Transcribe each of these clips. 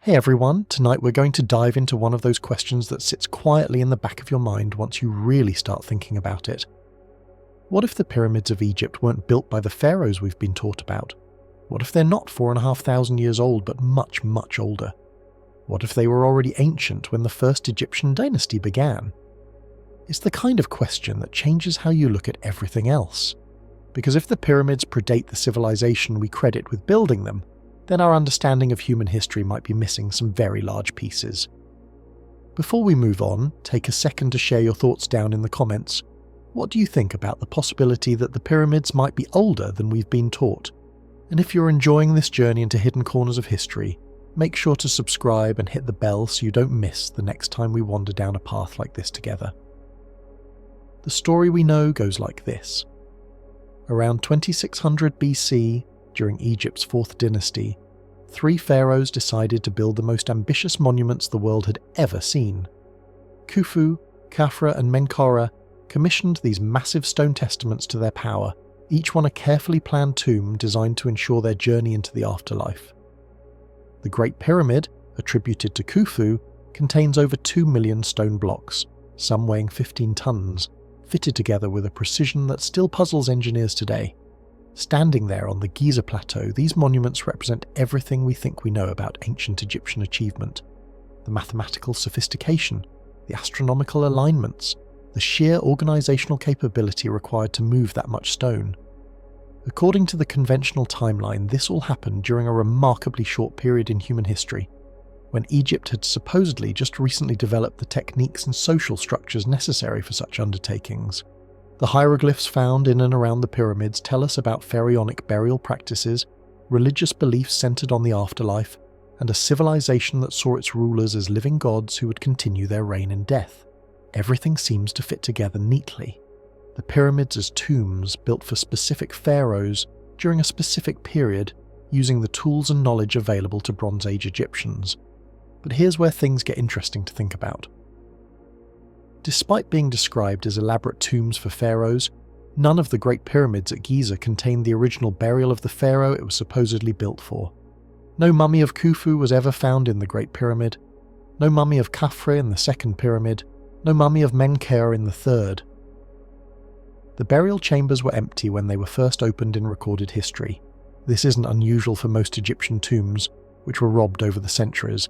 Hey everyone, tonight we're going to dive into one of those questions that sits quietly in the back of your mind once you really start thinking about it. What if the pyramids of Egypt weren't built by the pharaohs we've been taught about? What if they're not 4,500 years old but much, much older? What if they were already ancient when the first Egyptian dynasty began? It's the kind of question that changes how you look at everything else. Because if the pyramids predate the civilization we credit with building them, then our understanding of human history might be missing some very large pieces. Before we move on, take a second to share your thoughts down in the comments. What do you think about the possibility that the pyramids might be older than we've been taught? And if you're enjoying this journey into hidden corners of history, make sure to subscribe and hit the bell so you don't miss the next time we wander down a path like this together. The story we know goes like this. Around 2600 BC, during Egypt's 4th dynasty, 3 pharaohs decided to build the most ambitious monuments the world had ever seen. Khufu, Khafra and Menkaure commissioned these massive stone testaments to their power, each one a carefully planned tomb designed to ensure their journey into the afterlife. The Great Pyramid, attributed to Khufu, contains over 2 million stone blocks, some weighing 15 tons, fitted together with a precision that still puzzles engineers today. Standing there on the Giza Plateau, these monuments represent everything we think we know about ancient Egyptian achievement. The mathematical sophistication, the astronomical alignments, the sheer organisational capability required to move that much stone. According to the conventional timeline, this all happened during a remarkably short period in human history, when Egypt had supposedly just recently developed the techniques and social structures necessary for such undertakings. The hieroglyphs found in and around the pyramids tell us about pharaonic burial practices, religious beliefs centered on the afterlife, and a civilization that saw its rulers as living gods who would continue their reign in death. Everything seems to fit together neatly. The pyramids as tombs built for specific pharaohs during a specific period, using the tools and knowledge available to Bronze Age Egyptians. But here's where things get interesting to think about. Despite being described as elaborate tombs for pharaohs, none of the Great Pyramids at Giza contained the original burial of the pharaoh it was supposedly built for. No mummy of Khufu was ever found in the Great Pyramid, no mummy of Khafre in the Second Pyramid, no mummy of Menkaure in the Third. The burial chambers were empty when they were first opened in recorded history. This isn't unusual for most Egyptian tombs, which were robbed over the centuries.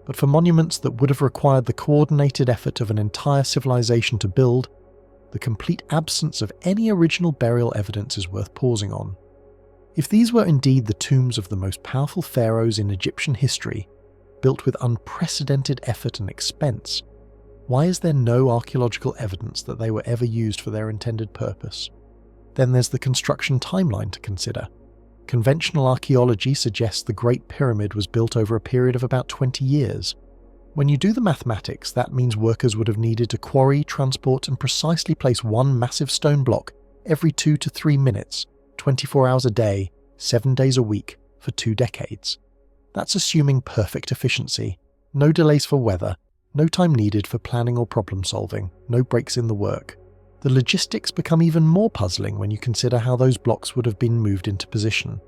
But for monuments that would have required the coordinated effort of an entire civilization to build, the complete absence of any original burial evidence is worth pausing on. If these were indeed the tombs of the most powerful pharaohs in Egyptian history, built with unprecedented effort and expense, why is there no archaeological evidence that they were ever used for their intended purpose? Then there's the construction timeline to consider. Conventional archaeology suggests the Great Pyramid was built over a period of about 20 years. When you do the mathematics, that means workers would have needed to quarry, transport, and precisely place one massive stone block every 2 to 3 minutes, 24 hours a day, 7 days a week, for 2 decades. That's assuming perfect efficiency, no delays for weather, no time needed for planning or problem solving, no breaks in the work. The logistics become even more puzzling when you consider how those blocks would have been moved into position.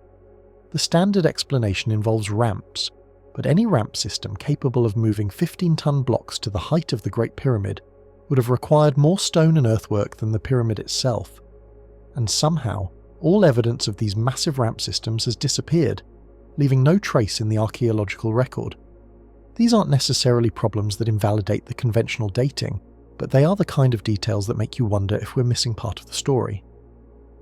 The standard explanation involves ramps, but any ramp system capable of moving 15-ton blocks to the height of the Great Pyramid would have required more stone and earthwork than the pyramid itself. And somehow, all evidence of these massive ramp systems has disappeared, leaving no trace in the archaeological record. These aren't necessarily problems that invalidate the conventional dating, but they are the kind of details that make you wonder if we're missing part of the story.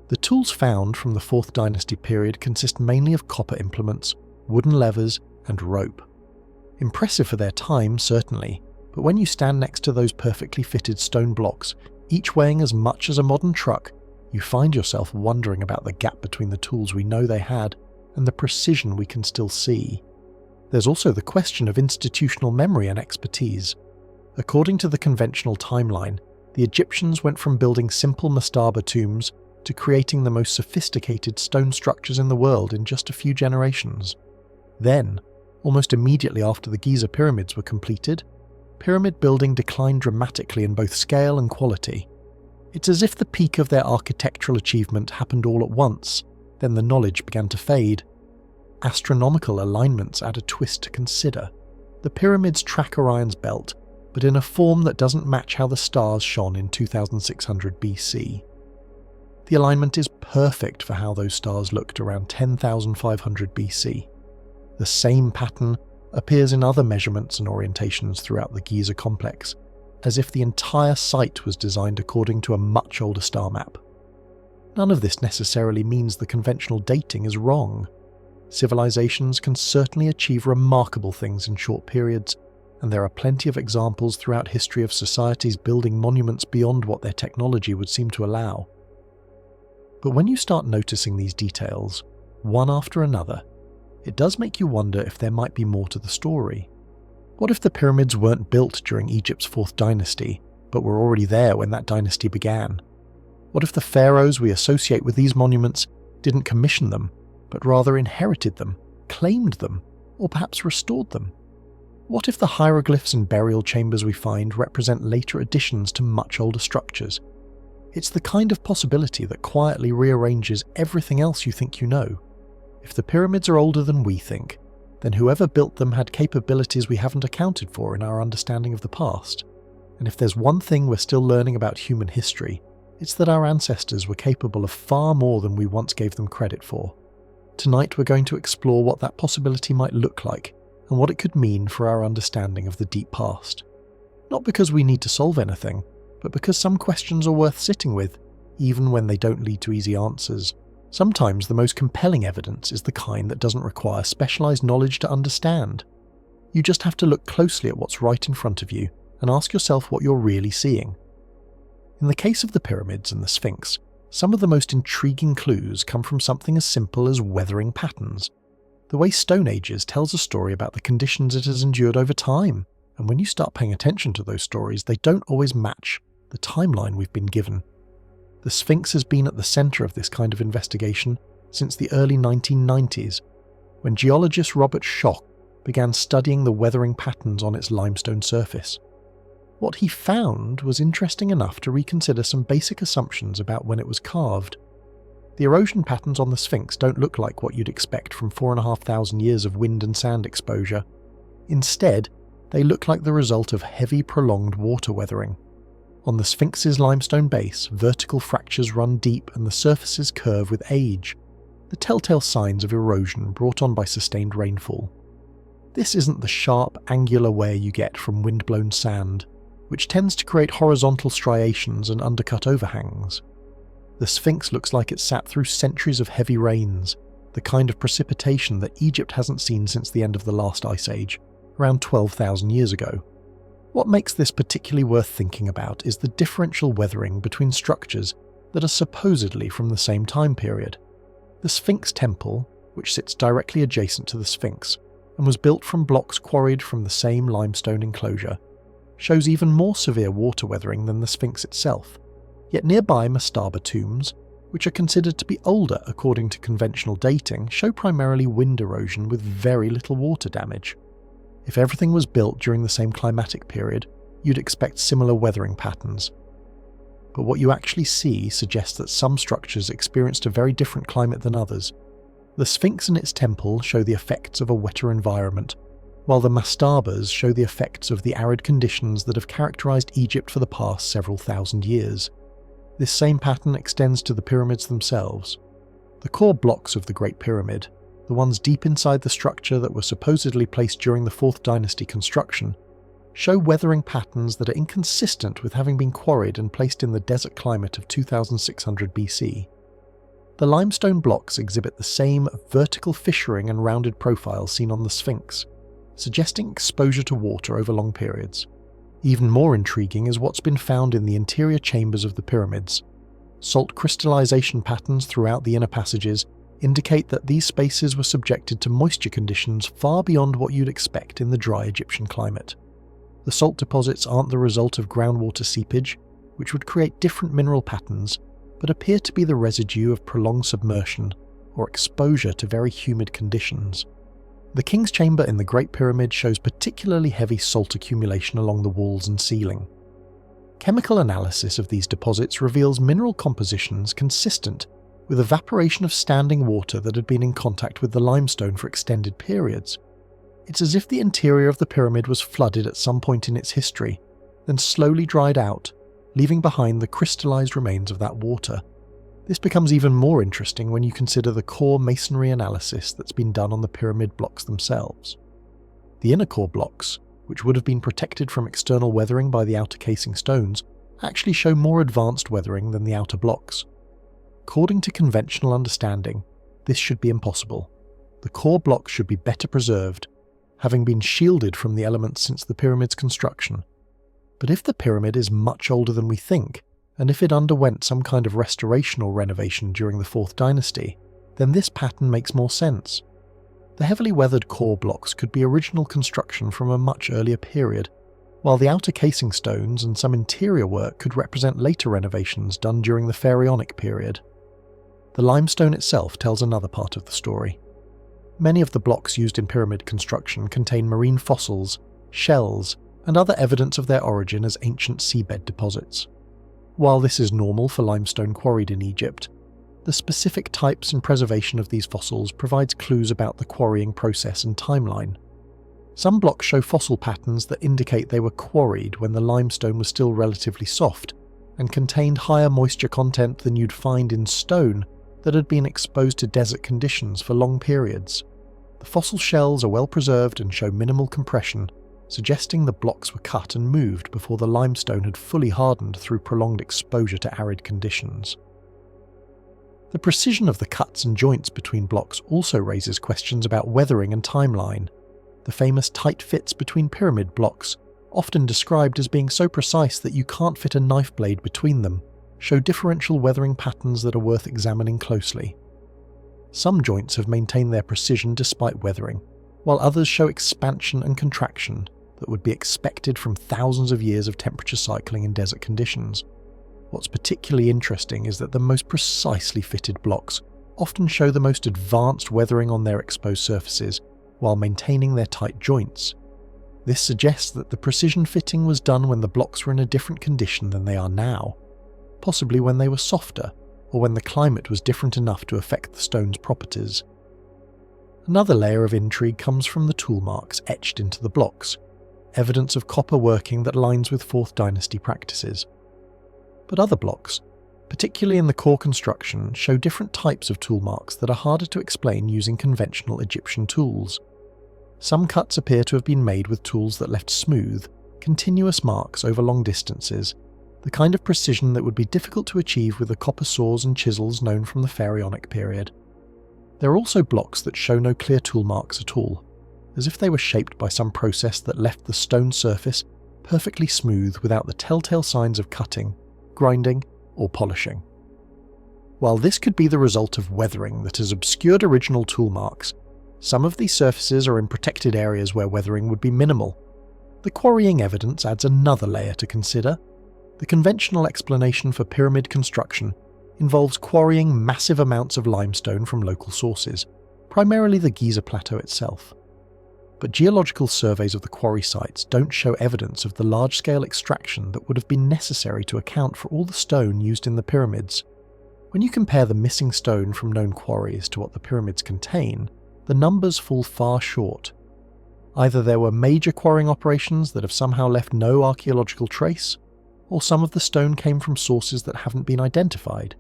The tools found from the 4th dynasty period consist mainly of copper implements, wooden levers, and rope. Impressive for their time, certainly, but when you stand next to those perfectly fitted stone blocks, each weighing as much as a modern truck, you find yourself wondering about the gap between the tools we know they had and the precision we can still see. There's also the question of institutional memory and expertise. According to the conventional timeline, the Egyptians went from building simple mastaba tombs to creating the most sophisticated stone structures in the world in just a few generations. Then, almost immediately after the Giza pyramids were completed, pyramid building declined dramatically in both scale and quality. It's as if the peak of their architectural achievement happened all at once, then the knowledge began to fade. Astronomical alignments add a twist to consider. The pyramids track Orion's belt, but in a form that doesn't match how the stars shone in 2600 BC. The alignment is perfect for how those stars looked around 10,500 BC. The same pattern appears in other measurements and orientations throughout the Giza complex, as if the entire site was designed according to a much older star map. None of this necessarily means the conventional dating is wrong. Civilizations can certainly achieve remarkable things in short periods, and there are plenty of examples throughout history of societies building monuments beyond what their technology would seem to allow. But when you start noticing these details, one after another, it does make you wonder if there might be more to the story. What if the pyramids weren't built during Egypt's 4th dynasty, but were already there when that dynasty began? What if the pharaohs we associate with these monuments didn't commission them, but rather inherited them, claimed them, or perhaps restored them? What if the hieroglyphs and burial chambers we find represent later additions to much older structures? It's the kind of possibility that quietly rearranges everything else you think you know. If the pyramids are older than we think, then whoever built them had capabilities we haven't accounted for in our understanding of the past. And if there's one thing we're still learning about human history, it's that our ancestors were capable of far more than we once gave them credit for. Tonight we're going to explore what that possibility might look like, and what it could mean for our understanding of the deep past. Not because we need to solve anything, but because some questions are worth sitting with, even when they don't lead to easy answers. Sometimes the most compelling evidence is the kind that doesn't require specialized knowledge to understand. You just have to look closely at what's right in front of you and ask yourself what you're really seeing. In the case of the pyramids and the Sphinx, some of the most intriguing clues come from something as simple as weathering patterns. The way Stone Ages tells a story about the conditions it has endured over time, and when you start paying attention to those stories, they don't always match the timeline we've been given. The Sphinx has been at the centre of this kind of investigation since the early 1990s, when geologist Robert Schoch began studying the weathering patterns on its limestone surface. What he found was interesting enough to reconsider some basic assumptions about when it was carved. The erosion patterns on the Sphinx don't look like what you'd expect from 4,500 years of wind and sand exposure. Instead, they look like the result of heavy, prolonged water weathering. On the Sphinx's limestone base, vertical fractures run deep and the surfaces curve with age, the telltale signs of erosion brought on by sustained rainfall. This isn't the sharp, angular wear you get from wind-blown sand, which tends to create horizontal striations and undercut overhangs. The Sphinx looks like it sat through centuries of heavy rains, the kind of precipitation that Egypt hasn't seen since the end of the last ice age, around 12,000 years ago. What makes this particularly worth thinking about is the differential weathering between structures that are supposedly from the same time period. The Sphinx Temple, which sits directly adjacent to the Sphinx and was built from blocks quarried from the same limestone enclosure, shows even more severe water weathering than the Sphinx itself. Yet nearby mastaba tombs, which are considered to be older according to conventional dating, show primarily wind erosion with very little water damage. If everything was built during the same climatic period, you'd expect similar weathering patterns. But what you actually see suggests that some structures experienced a very different climate than others. The Sphinx and its temple show the effects of a wetter environment, while the mastabas show the effects of the arid conditions that have characterized Egypt for the past several thousand years. This same pattern extends to the pyramids themselves. The core blocks of the Great Pyramid, the ones deep inside the structure that were supposedly placed during the 4th dynasty construction, show weathering patterns that are inconsistent with having been quarried and placed in the desert climate of 2600 BC. The limestone blocks exhibit the same vertical fissuring and rounded profiles seen on the Sphinx, suggesting exposure to water over long periods. Even more intriguing is what's been found in the interior chambers of the pyramids. Salt crystallization patterns throughout the inner passages indicate that these spaces were subjected to moisture conditions far beyond what you'd expect in the dry Egyptian climate. The salt deposits aren't the result of groundwater seepage, which would create different mineral patterns, but appear to be the residue of prolonged submersion or exposure to very humid conditions. The King's Chamber in the Great Pyramid shows particularly heavy salt accumulation along the walls and ceiling. Chemical analysis of these deposits reveals mineral compositions consistent with evaporation of standing water that had been in contact with the limestone for extended periods. It's as if the interior of the pyramid was flooded at some point in its history, then slowly dried out, leaving behind the crystallized remains of that water. This becomes even more interesting when you consider the core masonry analysis that's been done on the pyramid blocks themselves. The inner core blocks, which would have been protected from external weathering by the outer casing stones, actually show more advanced weathering than the outer blocks. According to conventional understanding, this should be impossible. The core blocks should be better preserved, having been shielded from the elements since the pyramid's construction. But if the pyramid is much older than we think, and if it underwent some kind of restoration or renovation during the 4th dynasty, then this pattern makes more sense. The heavily weathered core blocks could be original construction from a much earlier period, while the outer casing stones and some interior work could represent later renovations done during the pharaonic period. The limestone itself tells another part of the story. Many of the blocks used in pyramid construction contain marine fossils, shells, and other evidence of their origin as ancient seabed deposits. While this is normal for limestone quarried in Egypt, the specific types and preservation of these fossils provides clues about the quarrying process and timeline. Some blocks show fossil patterns that indicate they were quarried when the limestone was still relatively soft and contained higher moisture content than you'd find in stone that had been exposed to desert conditions for long periods. The fossil shells are well preserved and show minimal compression, suggesting the blocks were cut and moved before the limestone had fully hardened through prolonged exposure to arid conditions. The precision of the cuts and joints between blocks also raises questions about weathering and timeline. The famous tight fits between pyramid blocks, often described as being so precise that you can't fit a knife blade between them, show differential weathering patterns that are worth examining closely. Some joints have maintained their precision despite weathering, while others show expansion and contraction that would be expected from thousands of years of temperature cycling in desert conditions. What's particularly interesting is that the most precisely fitted blocks often show the most advanced weathering on their exposed surfaces while maintaining their tight joints. This suggests that the precision fitting was done when the blocks were in a different condition than they are now, possibly when they were softer or when the climate was different enough to affect the stone's properties. Another layer of intrigue comes from the tool marks etched into the blocks, evidence of copper working that aligns with 4th dynasty practices. But other blocks, particularly in the core construction, show different types of tool marks that are harder to explain using conventional Egyptian tools. Some cuts appear to have been made with tools that left smooth, continuous marks over long distances, the kind of precision that would be difficult to achieve with the copper saws and chisels known from the pharaonic period. There are also blocks that show no clear tool marks at all, as if they were shaped by some process that left the stone surface perfectly smooth without the telltale signs of cutting, grinding, or polishing. While this could be the result of weathering that has obscured original tool marks, some of these surfaces are in protected areas where weathering would be minimal. The quarrying evidence adds another layer to consider. The conventional explanation for pyramid construction involves quarrying massive amounts of limestone from local sources, primarily the Giza Plateau itself. But geological surveys of the quarry sites don't show evidence of the large-scale extraction that would have been necessary to account for all the stone used in the pyramids. When you compare the missing stone from known quarries to what the pyramids contain, the numbers fall far short. Either there were major quarrying operations that have somehow left no archaeological trace, or some of the stone came from sources that haven't been identified.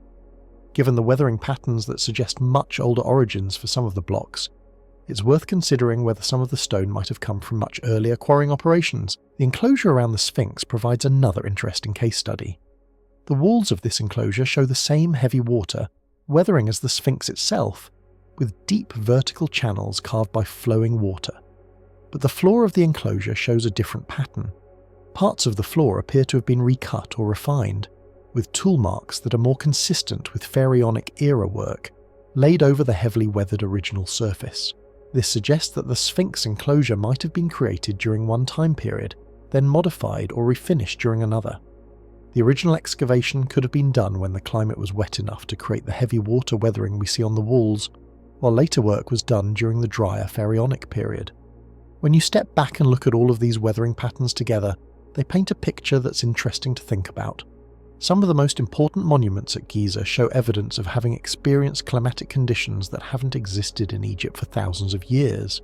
Given the weathering patterns that suggest much older origins for some of the blocks, it's worth considering whether some of the stone might have come from much earlier quarrying operations. The enclosure around the Sphinx provides another interesting case study. The walls of this enclosure show the same heavy water, weathering as the Sphinx itself, with deep vertical channels carved by flowing water. But the floor of the enclosure shows a different pattern. Parts of the floor appear to have been recut or refined, with tool marks that are more consistent with pharaonic era work, laid over the heavily weathered original surface. This suggests that the Sphinx enclosure might have been created during one time period, then modified or refinished during another. The original excavation could have been done when the climate was wet enough to create the heavy water weathering we see on the walls, while later work was done during the drier pharaonic period. When you step back and look at all of these weathering patterns together, they paint a picture that's interesting to think about. Some of the most important monuments at Giza show evidence of having experienced climatic conditions that haven't existed in Egypt for thousands of years.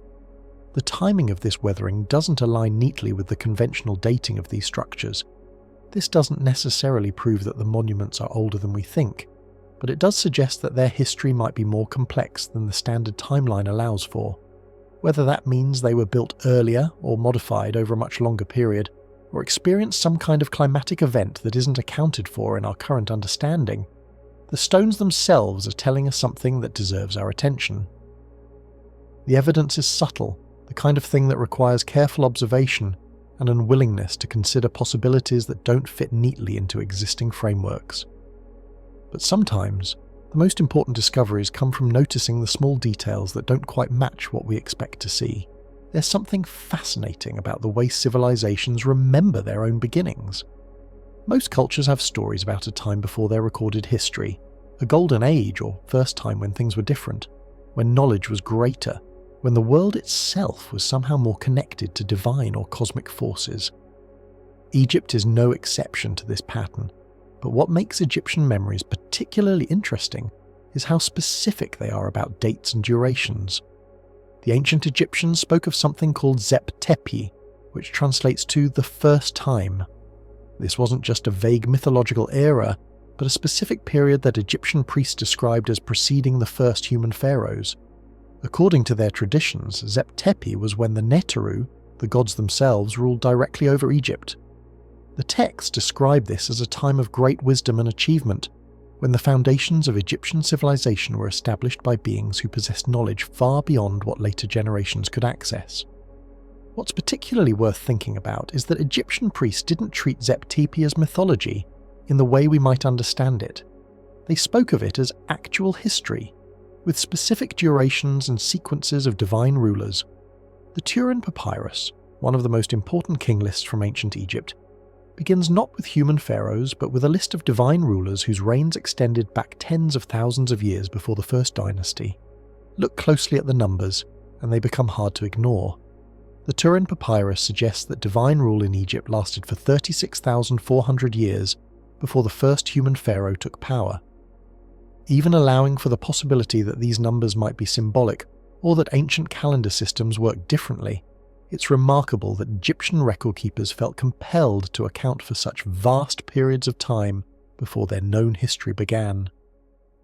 The timing of this weathering doesn't align neatly with the conventional dating of these structures. This doesn't necessarily prove that the monuments are older than we think, but it does suggest that their history might be more complex than the standard timeline allows for. Whether that means they were built earlier or modified over a much longer period, or experienced some kind of climatic event that isn't accounted for in our current understanding, the stones themselves are telling us something that deserves our attention. The evidence is subtle, the kind of thing that requires careful observation and an unwillingness to consider possibilities that don't fit neatly into existing frameworks. But sometimes, the most important discoveries come from noticing the small details that don't quite match what we expect to see. There's something fascinating about the way civilizations remember their own beginnings. Most cultures have stories about a time before their recorded history, a golden age or first time when things were different, when knowledge was greater, when the world itself was somehow more connected to divine or cosmic forces. Egypt is no exception to this pattern, but what makes Egyptian memories particularly interesting is how specific they are about dates and durations. The ancient Egyptians spoke of something called Zep Tepi, which translates to the first time. This wasn't just a vague mythological era, but a specific period that Egyptian priests described as preceding the first human pharaohs. According to their traditions, Zep Tepi was when the Neteru, the gods themselves, ruled directly over Egypt. The texts describe this as a time of great wisdom and achievement, when the foundations of Egyptian civilization were established by beings who possessed knowledge far beyond what later generations could access. What's particularly worth thinking about is that Egyptian priests didn't treat Zep Tepi as mythology in the way we might understand it. They spoke of it as actual history, with specific durations and sequences of divine rulers. The Turin Papyrus, one of the most important king lists from ancient Egypt, begins not with human pharaohs but with a list of divine rulers whose reigns extended back tens of thousands of years before the first dynasty. Look closely at the numbers, and they become hard to ignore. The Turin Papyrus suggests that divine rule in Egypt lasted for 36,400 years before the first human pharaoh took power. Even allowing for the possibility that these numbers might be symbolic, or that ancient calendar systems worked differently, it's remarkable that Egyptian record keepers felt compelled to account for such vast periods of time before their known history began.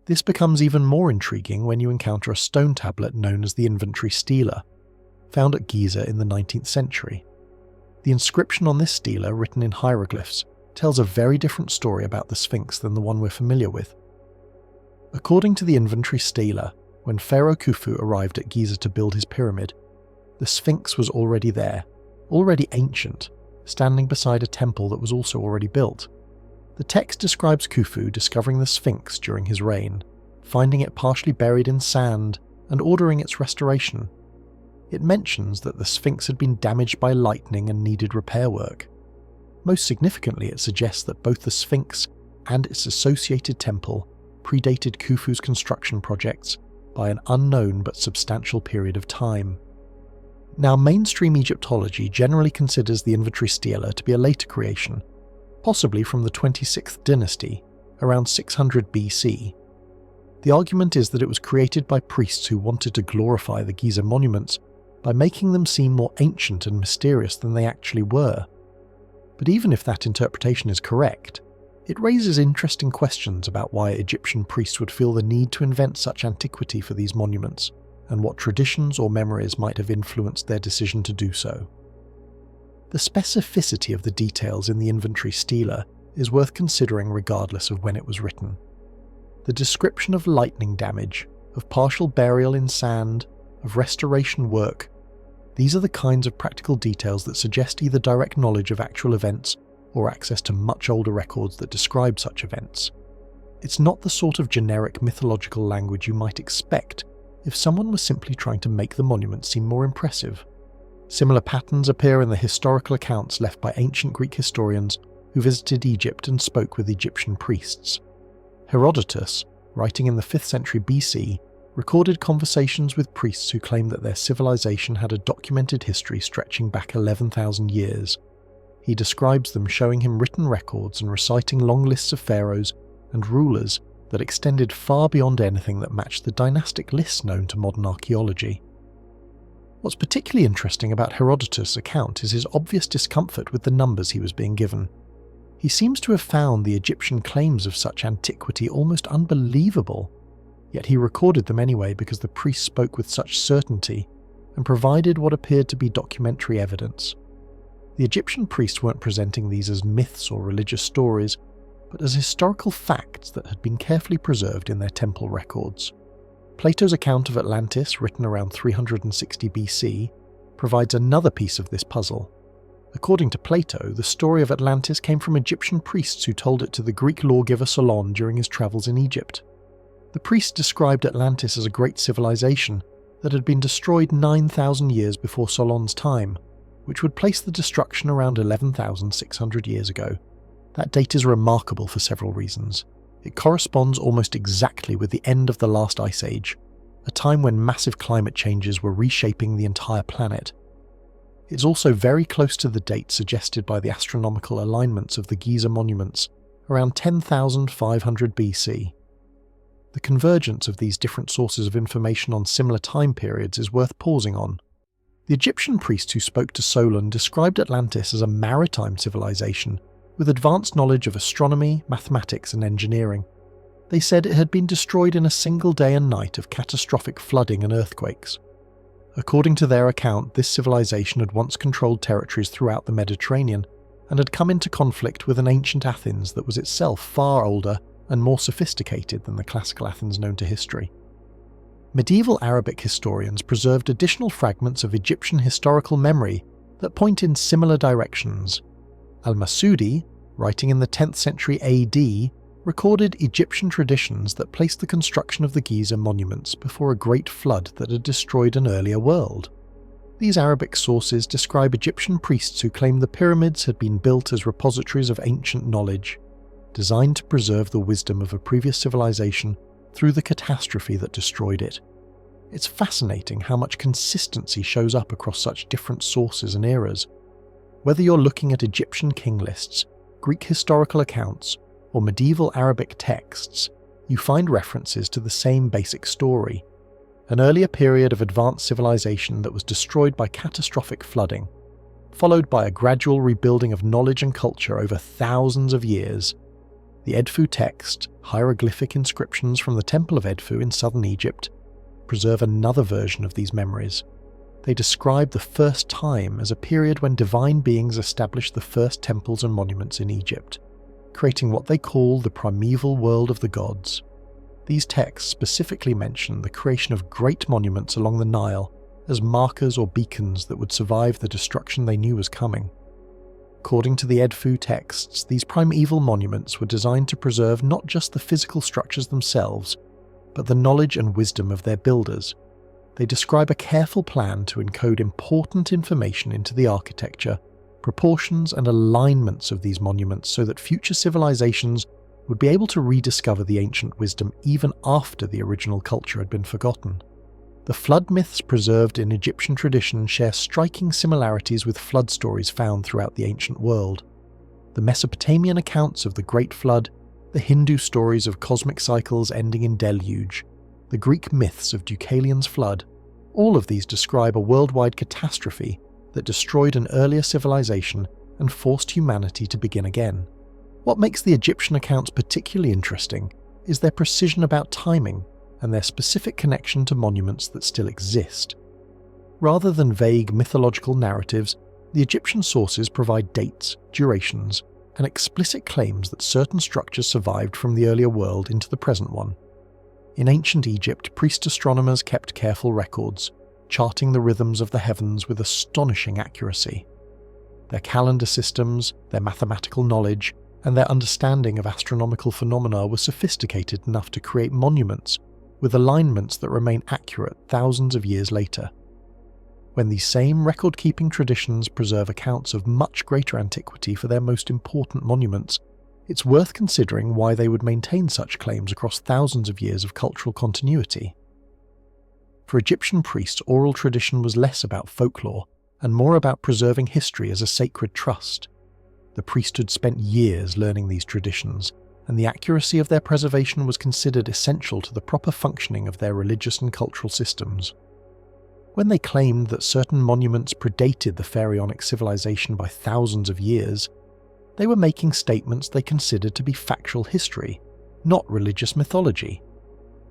This becomes even more intriguing when you encounter a stone tablet known as the inventory stela, found at Giza in the 19th century. The inscription on this stela, written in hieroglyphs, tells a very different story about the Sphinx than the one we're familiar with. According to the inventory stela, when Pharaoh Khufu arrived at Giza to build his pyramid, the Sphinx was already there, already ancient, standing beside a temple that was also already built. The text describes Khufu discovering the Sphinx during his reign, finding it partially buried in sand, and ordering its restoration. It mentions that the Sphinx had been damaged by lightning and needed repair work. Most significantly, it suggests that both the Sphinx and its associated temple predated Khufu's construction projects by an unknown but substantial period of time. Now, mainstream Egyptology generally considers the inventory stela to be a later creation, possibly from the 26th dynasty, around 600 BC. The argument is that it was created by priests who wanted to glorify the Giza monuments by making them seem more ancient and mysterious than they actually were. But even if that interpretation is correct, it raises interesting questions about why Egyptian priests would feel the need to invent such antiquity for these monuments, and what traditions or memories might have influenced their decision to do so. The specificity of the details in the inventory stela is worth considering regardless of when it was written. The description of lightning damage, of partial burial in sand, of restoration work, these are the kinds of practical details that suggest either direct knowledge of actual events or access to much older records that describe such events. It's not the sort of generic mythological language you might expect if someone was simply trying to make the monument seem more impressive. Similar patterns appear in the historical accounts left by ancient Greek historians who visited Egypt and spoke with Egyptian priests. Herodotus, writing in the 5th century BC, recorded conversations with priests who claimed that their civilization had a documented history stretching back 11,000 years. He describes them showing him written records and reciting long lists of pharaohs and rulers that extended far beyond anything that matched the dynastic lists known to modern archaeology. What's particularly interesting about Herodotus' account is his obvious discomfort with the numbers he was being given. He seems to have found the Egyptian claims of such antiquity almost unbelievable, yet he recorded them anyway because the priests spoke with such certainty and provided what appeared to be documentary evidence. The Egyptian priests weren't presenting these as myths or religious stories, but as historical facts that had been carefully preserved in their temple records. Plato's account of Atlantis, written around 360 BC, provides another piece of this puzzle. According to Plato, the story of Atlantis came from Egyptian priests who told it to the Greek lawgiver Solon during his travels in Egypt. The priests described Atlantis as a great civilization that had been destroyed 9,000 years before Solon's time, which would place the destruction around 11,600 years ago. That date is remarkable for several reasons. It corresponds almost exactly with the end of the last ice age, a time when massive climate changes were reshaping the entire planet. It's also very close to the date suggested by the astronomical alignments of the Giza monuments, around 10,500 BC. The convergence of these different sources of information on similar time periods is worth pausing on. The Egyptian priests who spoke to Solon described Atlantis as a maritime civilization with advanced knowledge of astronomy, mathematics and engineering. They said it had been destroyed in a single day and night of catastrophic flooding and earthquakes. According to their account, this civilization had once controlled territories throughout the Mediterranean and had come into conflict with an ancient Athens that was itself far older and more sophisticated than the classical Athens known to history. Medieval Arabic historians preserved additional fragments of Egyptian historical memory that point in similar directions. Al-Masudi, writing in the 10th century AD, recorded Egyptian traditions that placed the construction of the Giza monuments before a great flood that had destroyed an earlier world. These Arabic sources describe Egyptian priests who claim the pyramids had been built as repositories of ancient knowledge, designed to preserve the wisdom of a previous civilization through the catastrophe that destroyed it. It's fascinating how much consistency shows up across such different sources and eras. Whether you're looking at Egyptian king lists, Greek historical accounts, or medieval Arabic texts, you find references to the same basic story: an earlier period of advanced civilization that was destroyed by catastrophic flooding, followed by a gradual rebuilding of knowledge and culture over thousands of years. The Edfu text, hieroglyphic inscriptions from the Temple of Edfu in southern Egypt, preserve another version of these memories. They describe the first time as a period when divine beings established the first temples and monuments in Egypt, creating what they call the primeval world of the gods. These texts specifically mention the creation of great monuments along the Nile as markers or beacons that would survive the destruction they knew was coming. According to the Edfu texts, these primeval monuments were designed to preserve not just the physical structures themselves, but the knowledge and wisdom of their builders. They describe a careful plan to encode important information into the architecture, proportions and alignments of these monuments so that future civilizations would be able to rediscover the ancient wisdom even after the original culture had been forgotten. The flood myths preserved in Egyptian tradition share striking similarities with flood stories found throughout the ancient world. The Mesopotamian accounts of the Great Flood, the Hindu stories of cosmic cycles ending in deluge, the Greek myths of Deucalion's flood, all of these describe a worldwide catastrophe that destroyed an earlier civilization and forced humanity to begin again. What makes the Egyptian accounts particularly interesting is their precision about timing and their specific connection to monuments that still exist. Rather than vague mythological narratives, the Egyptian sources provide dates, durations, and explicit claims that certain structures survived from the earlier world into the present one. In ancient Egypt, priest astronomers kept careful records, charting the rhythms of the heavens with astonishing accuracy. Their calendar systems, their mathematical knowledge, and their understanding of astronomical phenomena were sophisticated enough to create monuments with alignments that remain accurate thousands of years later. When these same record-keeping traditions preserve accounts of much greater antiquity for their most important monuments, it's worth considering why they would maintain such claims across thousands of years of cultural continuity. For Egyptian priests, oral tradition was less about folklore and more about preserving history as a sacred trust. The priesthood spent years learning these traditions, and the accuracy of their preservation was considered essential to the proper functioning of their religious and cultural systems. When they claimed that certain monuments predated the pharaonic civilization by thousands of years, they were making statements they considered to be factual history, not religious mythology.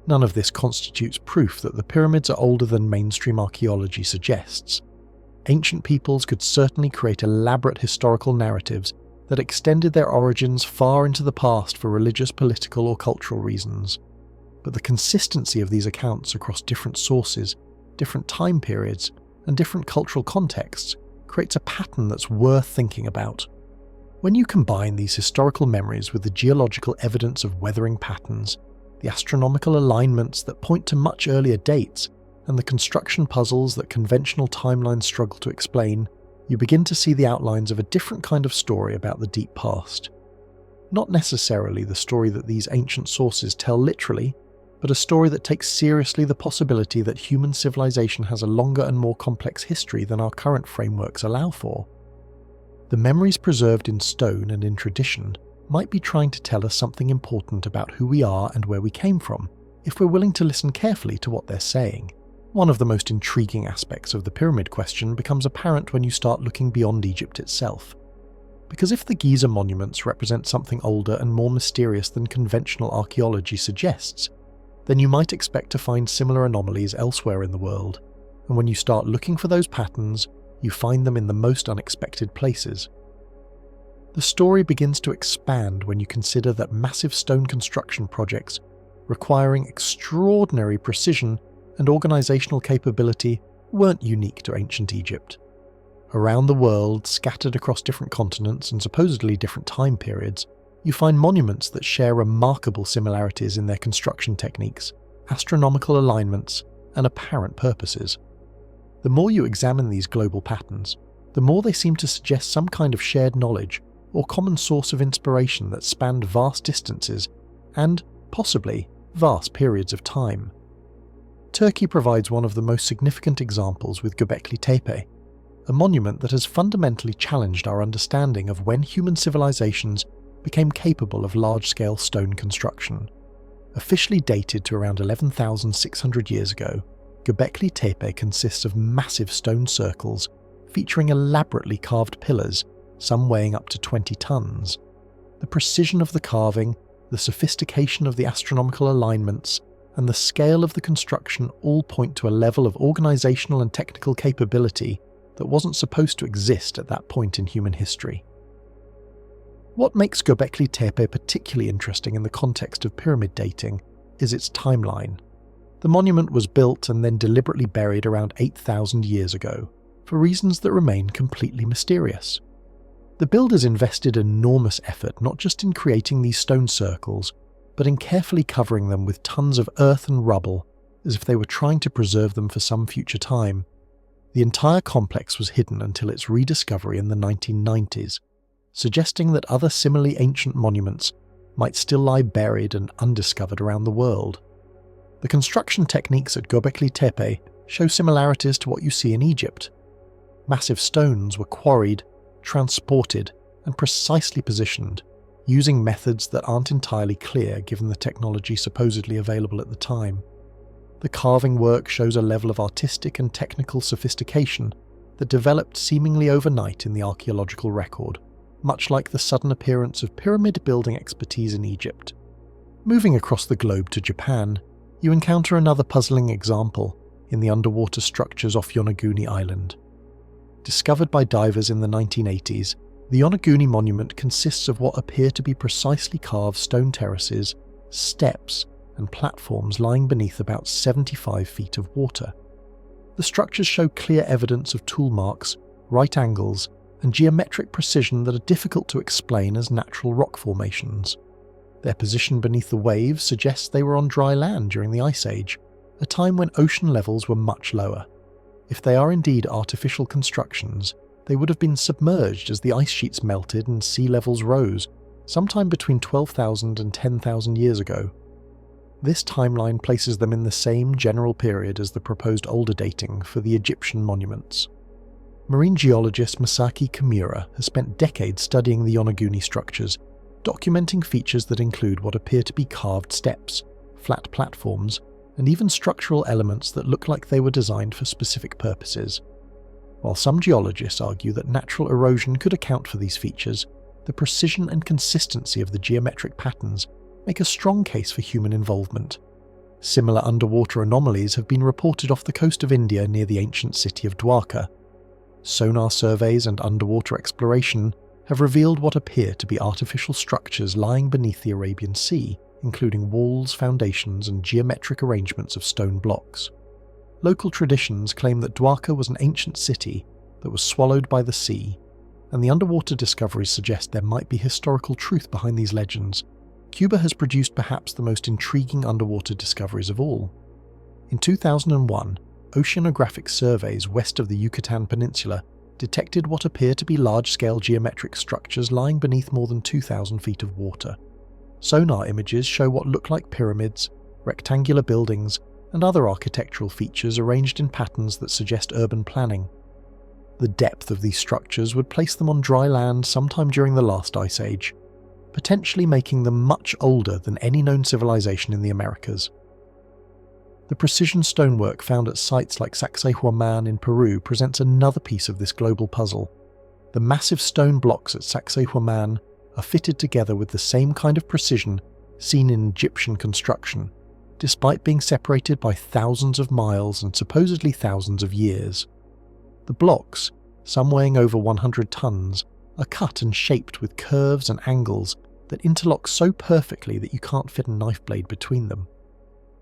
None of this constitutes proof that the pyramids are older than mainstream archaeology suggests. Ancient peoples could certainly create elaborate historical narratives that extended their origins far into the past for religious, political, or cultural reasons. But the consistency of these accounts across different sources, different time periods, and different cultural contexts creates a pattern that's worth thinking about. When you combine these historical memories with the geological evidence of weathering patterns, the astronomical alignments that point to much earlier dates, and the construction puzzles that conventional timelines struggle to explain, you begin to see the outlines of a different kind of story about the deep past. Not necessarily the story that these ancient sources tell literally, but a story that takes seriously the possibility that human civilization has a longer and more complex history than our current frameworks allow for. The memories preserved in stone and in tradition might be trying to tell us something important about who we are and where we came from, if we're willing to listen carefully to what they're saying. One of the most intriguing aspects of the pyramid question becomes apparent when you start looking beyond Egypt itself. Because if the Giza monuments represent something older and more mysterious than conventional archaeology suggests, then you might expect to find similar anomalies elsewhere in the world, and when you start looking for those patterns, you find them in the most unexpected places. The story begins to expand when you consider that massive stone construction projects, requiring extraordinary precision and organizational capability, weren't unique to ancient Egypt. Around the world, scattered across different continents and supposedly different time periods, you find monuments that share remarkable similarities in their construction techniques, astronomical alignments, and apparent purposes. The more you examine these global patterns, the more they seem to suggest some kind of shared knowledge or common source of inspiration that spanned vast distances and, possibly, vast periods of time. Turkey provides one of the most significant examples with Göbekli Tepe, a monument that has fundamentally challenged our understanding of when human civilizations became capable of large-scale stone construction. Officially dated to around 11,600 years ago, Göbekli Tepe consists of massive stone circles featuring elaborately carved pillars, some weighing up to 20 tons. The precision of the carving, the sophistication of the astronomical alignments, and the scale of the construction all point to a level of organizational and technical capability that wasn't supposed to exist at that point in human history. What makes Göbekli Tepe particularly interesting in the context of pyramid dating is its timeline. The monument was built and then deliberately buried around 8,000 years ago, for reasons that remain completely mysterious. The builders invested enormous effort not just in creating these stone circles, but in carefully covering them with tons of earth and rubble, as if they were trying to preserve them for some future time. The entire complex was hidden until its rediscovery in the 1990s, suggesting that other similarly ancient monuments might still lie buried and undiscovered around the world. The construction techniques at Göbekli Tepe show similarities to what you see in Egypt. Massive stones were quarried, transported, and precisely positioned, using methods that aren't entirely clear given the technology supposedly available at the time. The carving work shows a level of artistic and technical sophistication that developed seemingly overnight in the archaeological record, much like the sudden appearance of pyramid building expertise in Egypt. Moving across the globe to Japan, you encounter another puzzling example in the underwater structures off Yonaguni Island. Discovered by divers in the 1980s, the Yonaguni monument consists of what appear to be precisely carved stone terraces, steps, and platforms lying beneath about 75 feet of water. The structures show clear evidence of tool marks, right angles, and geometric precision that are difficult to explain as natural rock formations. Their position beneath the waves suggests they were on dry land during the Ice Age, a time when ocean levels were much lower. If they are indeed artificial constructions, they would have been submerged as the ice sheets melted and sea levels rose, sometime between 12,000 and 10,000 years ago. This timeline places them in the same general period as the proposed older dating for the Egyptian monuments. Marine geologist Masaki Kimura has spent decades studying the Yonaguni structures, documenting features that include what appear to be carved steps, flat platforms, and even structural elements that look like they were designed for specific purposes. While some geologists argue that natural erosion could account for these features, the precision and consistency of the geometric patterns make a strong case for human involvement. Similar underwater anomalies have been reported off the coast of India near the ancient city of Dwarka. Sonar surveys and underwater exploration have revealed what appear to be artificial structures lying beneath the Arabian Sea, including walls, foundations, and geometric arrangements of stone blocks. Local traditions claim that Dwarka was an ancient city that was swallowed by the sea, and the underwater discoveries suggest there might be historical truth behind these legends. Cuba has produced perhaps the most intriguing underwater discoveries of all. In 2001, oceanographic surveys west of the Yucatan Peninsula detected what appear to be large-scale geometric structures lying beneath more than 2,000 feet of water. Sonar images show what look like pyramids, rectangular buildings, and other architectural features arranged in patterns that suggest urban planning. The depth of these structures would place them on dry land sometime during the last ice age, potentially making them much older than any known civilization in the Americas. The precision stonework found at sites like Sacsayhuaman in Peru presents another piece of this global puzzle. The massive stone blocks at Sacsayhuaman are fitted together with the same kind of precision seen in Egyptian construction, despite being separated by thousands of miles and supposedly thousands of years. The blocks, some weighing over 100 tons, are cut and shaped with curves and angles that interlock so perfectly that you can't fit a knife blade between them.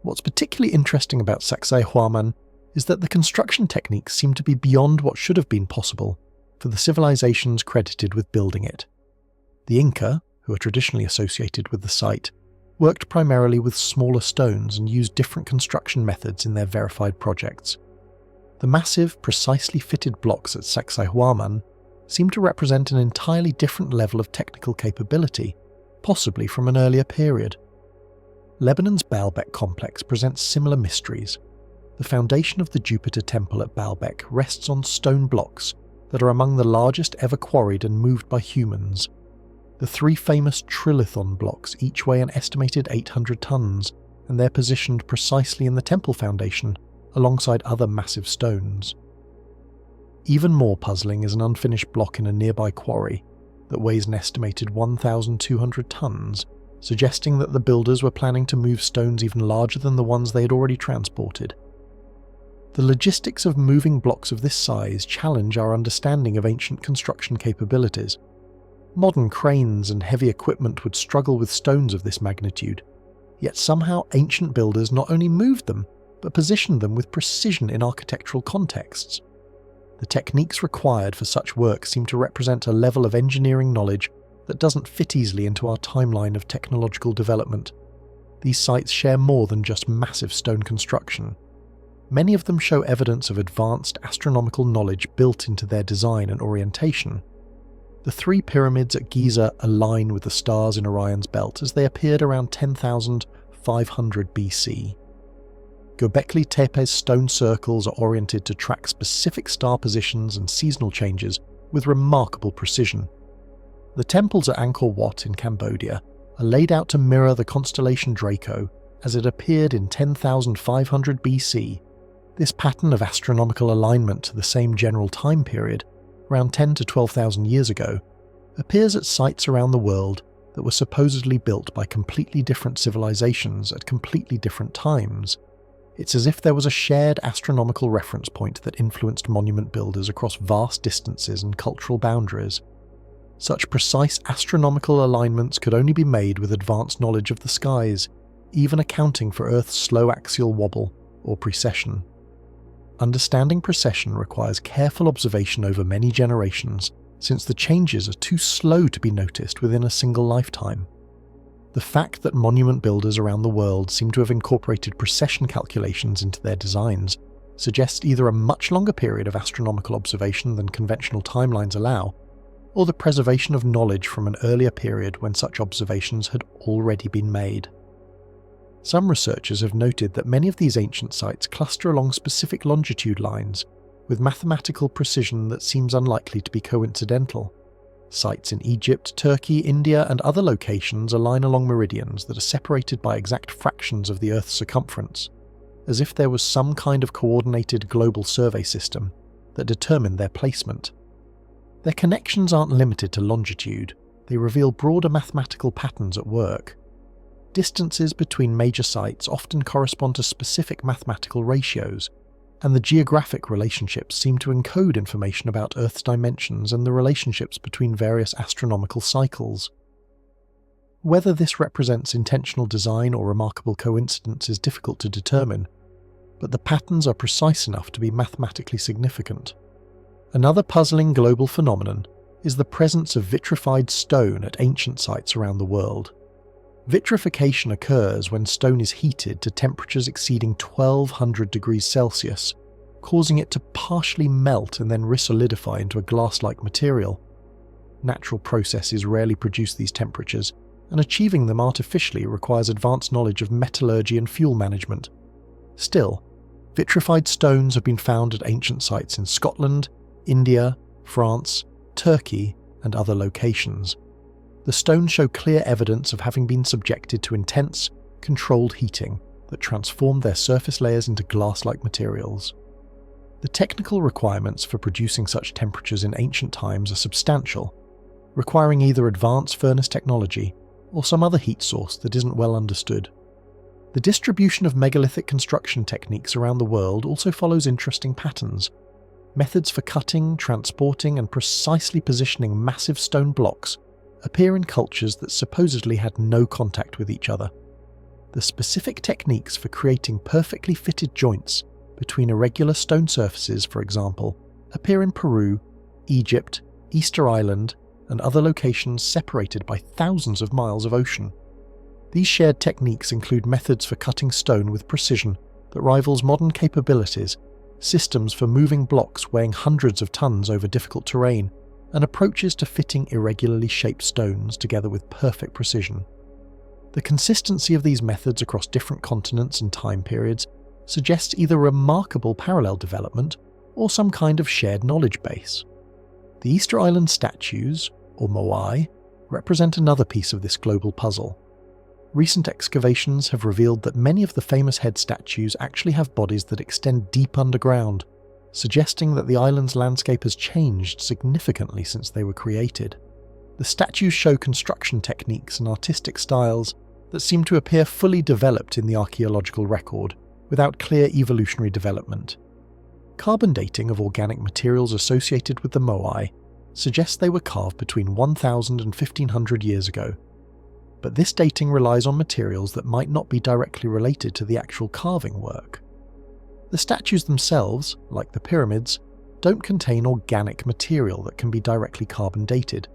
What's particularly interesting about Sacsayhuaman is that the construction techniques seem to be beyond what should have been possible for the civilizations credited with building it. The Inca, who are traditionally associated with the site, worked primarily with smaller stones and used different construction methods in their verified projects. The massive, precisely fitted blocks at Sacsayhuaman seem to represent an entirely different level of technical capability, possibly from an earlier period. Lebanon's Baalbek complex presents similar mysteries. The foundation of the Jupiter temple at Baalbek rests on stone blocks that are among the largest ever quarried and moved by humans. The three famous trilithon blocks each weigh an estimated 800 tons, and they're positioned precisely in the temple foundation, alongside other massive stones. Even more puzzling is an unfinished block in a nearby quarry that weighs an estimated 1,200 tons, suggesting that the builders were planning to move stones even larger than the ones they had already transported. The logistics of moving blocks of this size challenge our understanding of ancient construction capabilities. Modern cranes and heavy equipment would struggle with stones of this magnitude, yet somehow ancient builders not only moved them, but positioned them with precision in architectural contexts. The techniques required for such work seem to represent a level of engineering knowledge that doesn't fit easily into our timeline of technological development. These sites share more than just massive stone construction. Many of them show evidence of advanced astronomical knowledge built into their design and orientation. The three pyramids at Giza align with the stars in Orion's belt as they appeared around 10,500 BC. Göbekli Tepe's stone circles are oriented to track specific star positions and seasonal changes with remarkable precision. The temples at Angkor Wat in Cambodia are laid out to mirror the constellation Draco as it appeared in 10,500 BC. This pattern of astronomical alignment to the same general time period, around 10 to 12,000 years ago, appears at sites around the world that were supposedly built by completely different civilizations at completely different times. It's as if there was a shared astronomical reference point that influenced monument builders across vast distances and cultural boundaries. Such precise astronomical alignments could only be made with advanced knowledge of the skies, even accounting for Earth's slow axial wobble, or precession. Understanding precession requires careful observation over many generations, since the changes are too slow to be noticed within a single lifetime. The fact that monument builders around the world seem to have incorporated precession calculations into their designs suggests either a much longer period of astronomical observation than conventional timelines allow, or the preservation of knowledge from an earlier period when such observations had already been made. Some researchers have noted that many of these ancient sites cluster along specific longitude lines, with mathematical precision that seems unlikely to be coincidental. Sites in Egypt, Turkey, India, and other locations align along meridians that are separated by exact fractions of the Earth's circumference, as if there was some kind of coordinated global survey system that determined their placement. Their connections aren't limited to longitude, they reveal broader mathematical patterns at work. Distances between major sites often correspond to specific mathematical ratios, and the geographic relationships seem to encode information about Earth's dimensions and the relationships between various astronomical cycles. Whether this represents intentional design or remarkable coincidence is difficult to determine, but the patterns are precise enough to be mathematically significant. Another puzzling global phenomenon is the presence of vitrified stone at ancient sites around the world. Vitrification occurs when stone is heated to temperatures exceeding 1200 degrees Celsius, causing it to partially melt and then resolidify into a glass-like material. Natural processes rarely produce these temperatures, and achieving them artificially requires advanced knowledge of metallurgy and fuel management. Still, vitrified stones have been found at ancient sites in Scotland, India, France, Turkey, and other locations. The stones show clear evidence of having been subjected to intense, controlled heating that transformed their surface layers into glass-like materials. The technical requirements for producing such temperatures in ancient times are substantial, requiring either advanced furnace technology or some other heat source that isn't well understood. The distribution of megalithic construction techniques around the world also follows interesting patterns. Methods for cutting, transporting, and precisely positioning massive stone blocks appear in cultures that supposedly had no contact with each other. The specific techniques for creating perfectly fitted joints between irregular stone surfaces, for example, appear in Peru, Egypt, Easter Island, and other locations separated by thousands of miles of ocean. These shared techniques include methods for cutting stone with precision that rivals modern capabilities, systems for moving blocks weighing hundreds of tons over difficult terrain, and approaches to fitting irregularly shaped stones together with perfect precision. The consistency of these methods across different continents and time periods suggests either remarkable parallel development or some kind of shared knowledge base. The Easter Island statues, or moai, represent another piece of this global puzzle. Recent excavations have revealed that many of the famous head statues actually have bodies that extend deep underground, suggesting that the island's landscape has changed significantly since they were created. The statues show construction techniques and artistic styles that seem to appear fully developed in the archaeological record, without clear evolutionary development. Carbon dating of organic materials associated with the moai suggests they were carved between 1000 and 1500 years ago, but this dating relies on materials that might not be directly related to the actual carving work. The statues themselves, like the pyramids, don't contain organic material that can be directly carbon dated,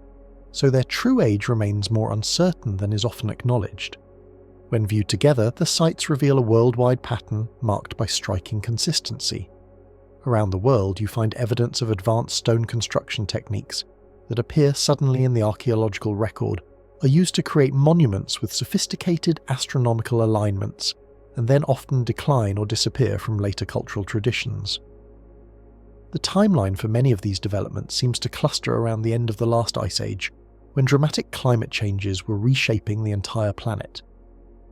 so their true age remains more uncertain than is often acknowledged. When viewed together, the sites reveal a worldwide pattern marked by striking consistency. Around the world, you find evidence of advanced stone construction techniques that appear suddenly in the archaeological record, are used to create monuments with sophisticated astronomical alignments, and then often decline or disappear from later cultural traditions. The timeline for many of these developments seems to cluster around the end of the last ice age, when dramatic climate changes were reshaping the entire planet.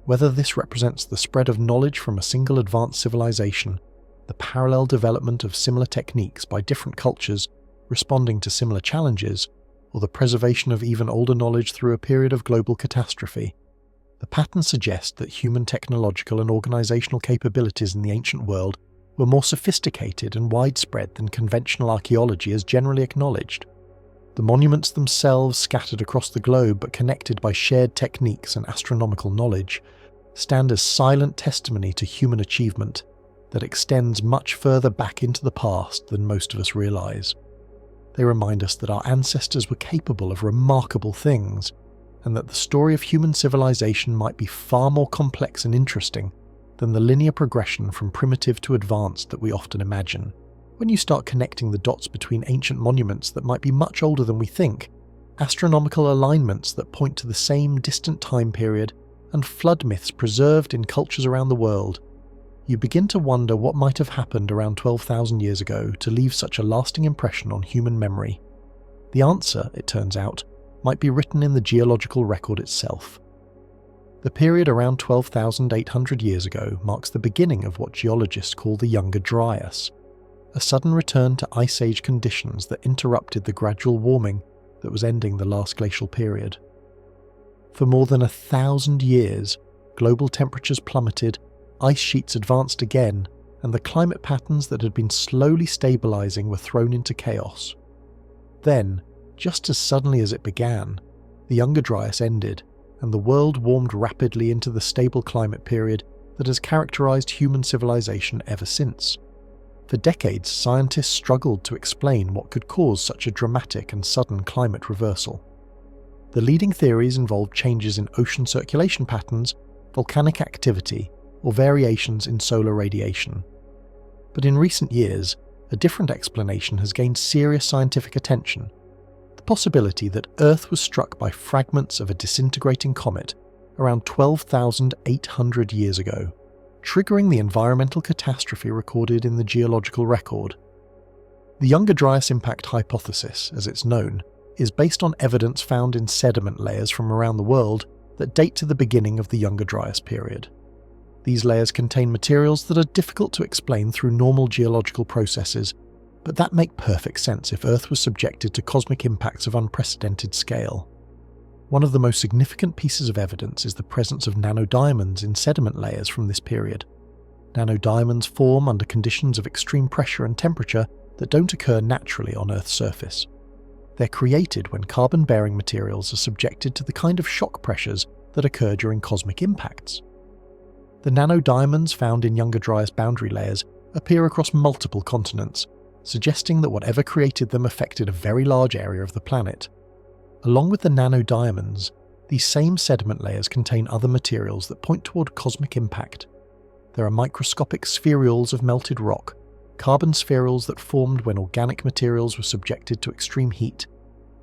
Whether this represents the spread of knowledge from a single advanced civilization, the parallel development of similar techniques by different cultures responding to similar challenges, or the preservation of even older knowledge through a period of global catastrophe, the pattern suggests that human technological and organizational capabilities in the ancient world were more sophisticated and widespread than conventional archaeology has generally acknowledged. The monuments themselves, scattered across the globe but connected by shared techniques and astronomical knowledge, stand as silent testimony to human achievement that extends much further back into the past than most of us realize. They remind us that our ancestors were capable of remarkable things, and that the story of human civilization might be far more complex and interesting than the linear progression from primitive to advanced that we often imagine. When you start connecting the dots between ancient monuments that might be much older than we think, astronomical alignments that point to the same distant time period, and flood myths preserved in cultures around the world, you begin to wonder what might have happened around 12,000 years ago to leave such a lasting impression on human memory. The answer, it turns out, might be written in the geological record itself. The period around 12,800 years ago marks the beginning of what geologists call the Younger Dryas, a sudden return to Ice Age conditions that interrupted the gradual warming that was ending the last glacial period. For more than 1,000 years, global temperatures plummeted, ice sheets advanced again, and the climate patterns that had been slowly stabilising were thrown into chaos. Then, just as suddenly as it began, the Younger Dryas ended, and the world warmed rapidly into the stable climate period that has characterised human civilization ever since. For decades, scientists struggled to explain what could cause such a dramatic and sudden climate reversal. The leading theories involved changes in ocean circulation patterns, volcanic activity, or variations in solar radiation. But in recent years, a different explanation has gained serious scientific attention: the possibility that Earth was struck by fragments of a disintegrating comet around 12,800 years ago, triggering the environmental catastrophe recorded in the geological record. The Younger Dryas impact hypothesis, as it's known, is based on evidence found in sediment layers from around the world that date to the beginning of the Younger Dryas period. These layers contain materials that are difficult to explain through normal geological processes, but that make perfect sense if Earth was subjected to cosmic impacts of unprecedented scale. One of the most significant pieces of evidence is the presence of nanodiamonds in sediment layers from this period. Nanodiamonds form under conditions of extreme pressure and temperature that don't occur naturally on Earth's surface. They're created when carbon-bearing materials are subjected to the kind of shock pressures that occur during cosmic impacts. The nanodiamonds found in Younger Dryas boundary layers appear across multiple continents, suggesting that whatever created them affected a very large area of the planet. Along with the nanodiamonds, these same sediment layers contain other materials that point toward cosmic impact. There are microscopic spherules of melted rock, carbon spherules that formed when organic materials were subjected to extreme heat,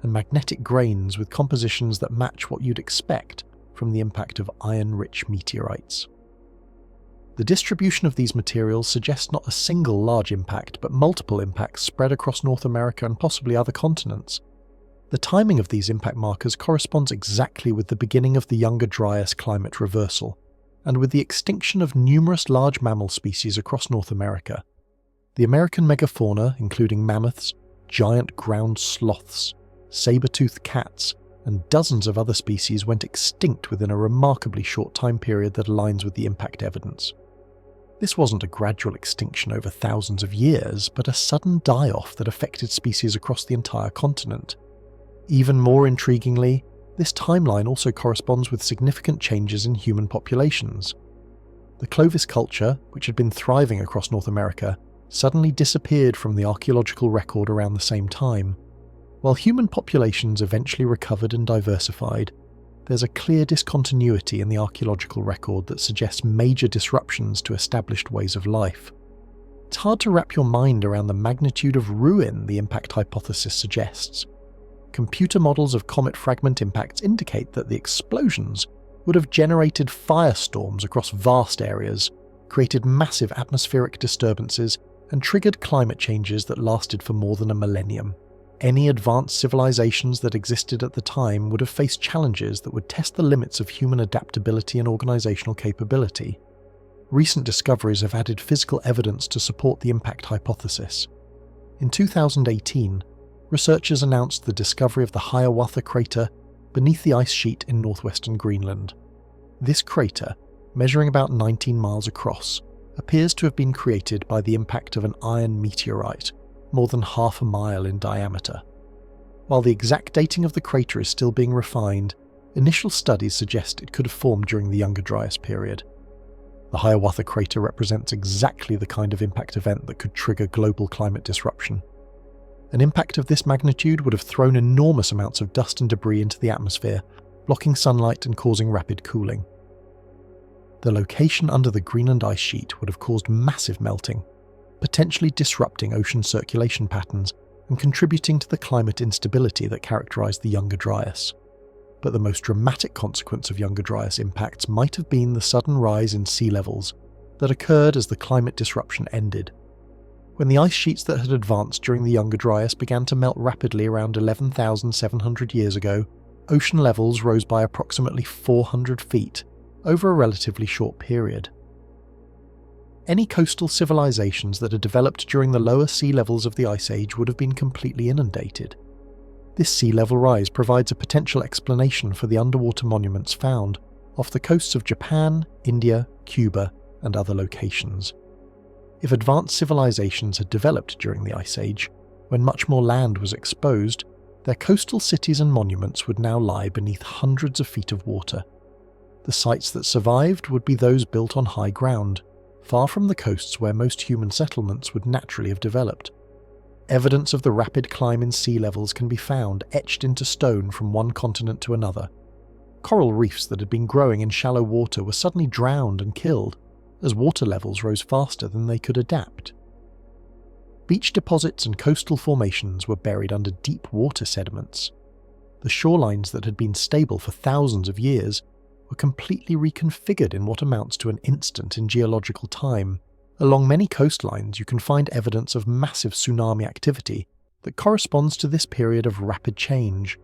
and magnetic grains with compositions that match what you'd expect from the impact of iron-rich meteorites. The distribution of these materials suggests not a single large impact, but multiple impacts spread across North America and possibly other continents. The timing of these impact markers corresponds exactly with the beginning of the Younger Dryas climate reversal, and with the extinction of numerous large mammal species across North America. The American megafauna, including mammoths, giant ground sloths, saber-toothed cats, and dozens of other species went extinct within a remarkably short time period that aligns with the impact evidence. This wasn't a gradual extinction over thousands of years, but a sudden die-off that affected species across the entire continent. Even more intriguingly, this timeline also corresponds with significant changes in human populations. The Clovis culture, which had been thriving across North America, suddenly disappeared from the archaeological record around the same time. While human populations eventually recovered and diversified, there's a clear discontinuity in the archaeological record that suggests major disruptions to established ways of life. It's hard to wrap your mind around the magnitude of ruin the impact hypothesis suggests. Computer models of comet fragment impacts indicate that the explosions would have generated firestorms across vast areas, created massive atmospheric disturbances, and triggered climate changes that lasted for more than a millennium. Any advanced civilizations that existed at the time would have faced challenges that would test the limits of human adaptability and organizational capability. Recent discoveries have added physical evidence to support the impact hypothesis. In 2018, researchers announced the discovery of the Hiawatha crater beneath the ice sheet in northwestern Greenland. This crater, measuring about 19 miles across, appears to have been created by the impact of an iron meteorite, more than half a mile in diameter. While the exact dating of the crater is still being refined, initial studies suggest it could have formed during the Younger Dryas period. The Hiawatha crater represents exactly the kind of impact event that could trigger global climate disruption. An impact of this magnitude would have thrown enormous amounts of dust and debris into the atmosphere, blocking sunlight and causing rapid cooling. The location under the Greenland ice sheet would have caused massive melting, potentially disrupting ocean circulation patterns and contributing to the climate instability that characterized the Younger Dryas. But the most dramatic consequence of Younger Dryas impacts might have been the sudden rise in sea levels, that occurred as the climate disruption ended. When the ice sheets that had advanced during the Younger Dryas began to melt rapidly around 11,700 years ago, ocean levels rose by approximately 400 feet over a relatively short period. Any coastal civilizations that had developed during the lower sea levels of the Ice Age would have been completely inundated. This sea level rise provides a potential explanation for the underwater monuments found off the coasts of Japan, India, Cuba, and other locations. If advanced civilizations had developed during the Ice Age, when much more land was exposed, their coastal cities and monuments would now lie beneath hundreds of feet of water. The sites that survived would be those built on high ground, far from the coasts where most human settlements would naturally have developed. Evidence of the rapid climb in sea levels can be found etched into stone from one continent to another. Coral reefs that had been growing in shallow water were suddenly drowned and killed, as water levels rose faster than they could adapt. Beach deposits and coastal formations were buried under deep water sediments. The shorelines that had been stable for thousands of years were completely reconfigured in what amounts to an instant in geological time. Along many coastlines you can find evidence of massive tsunami activity that corresponds to this period of rapid change.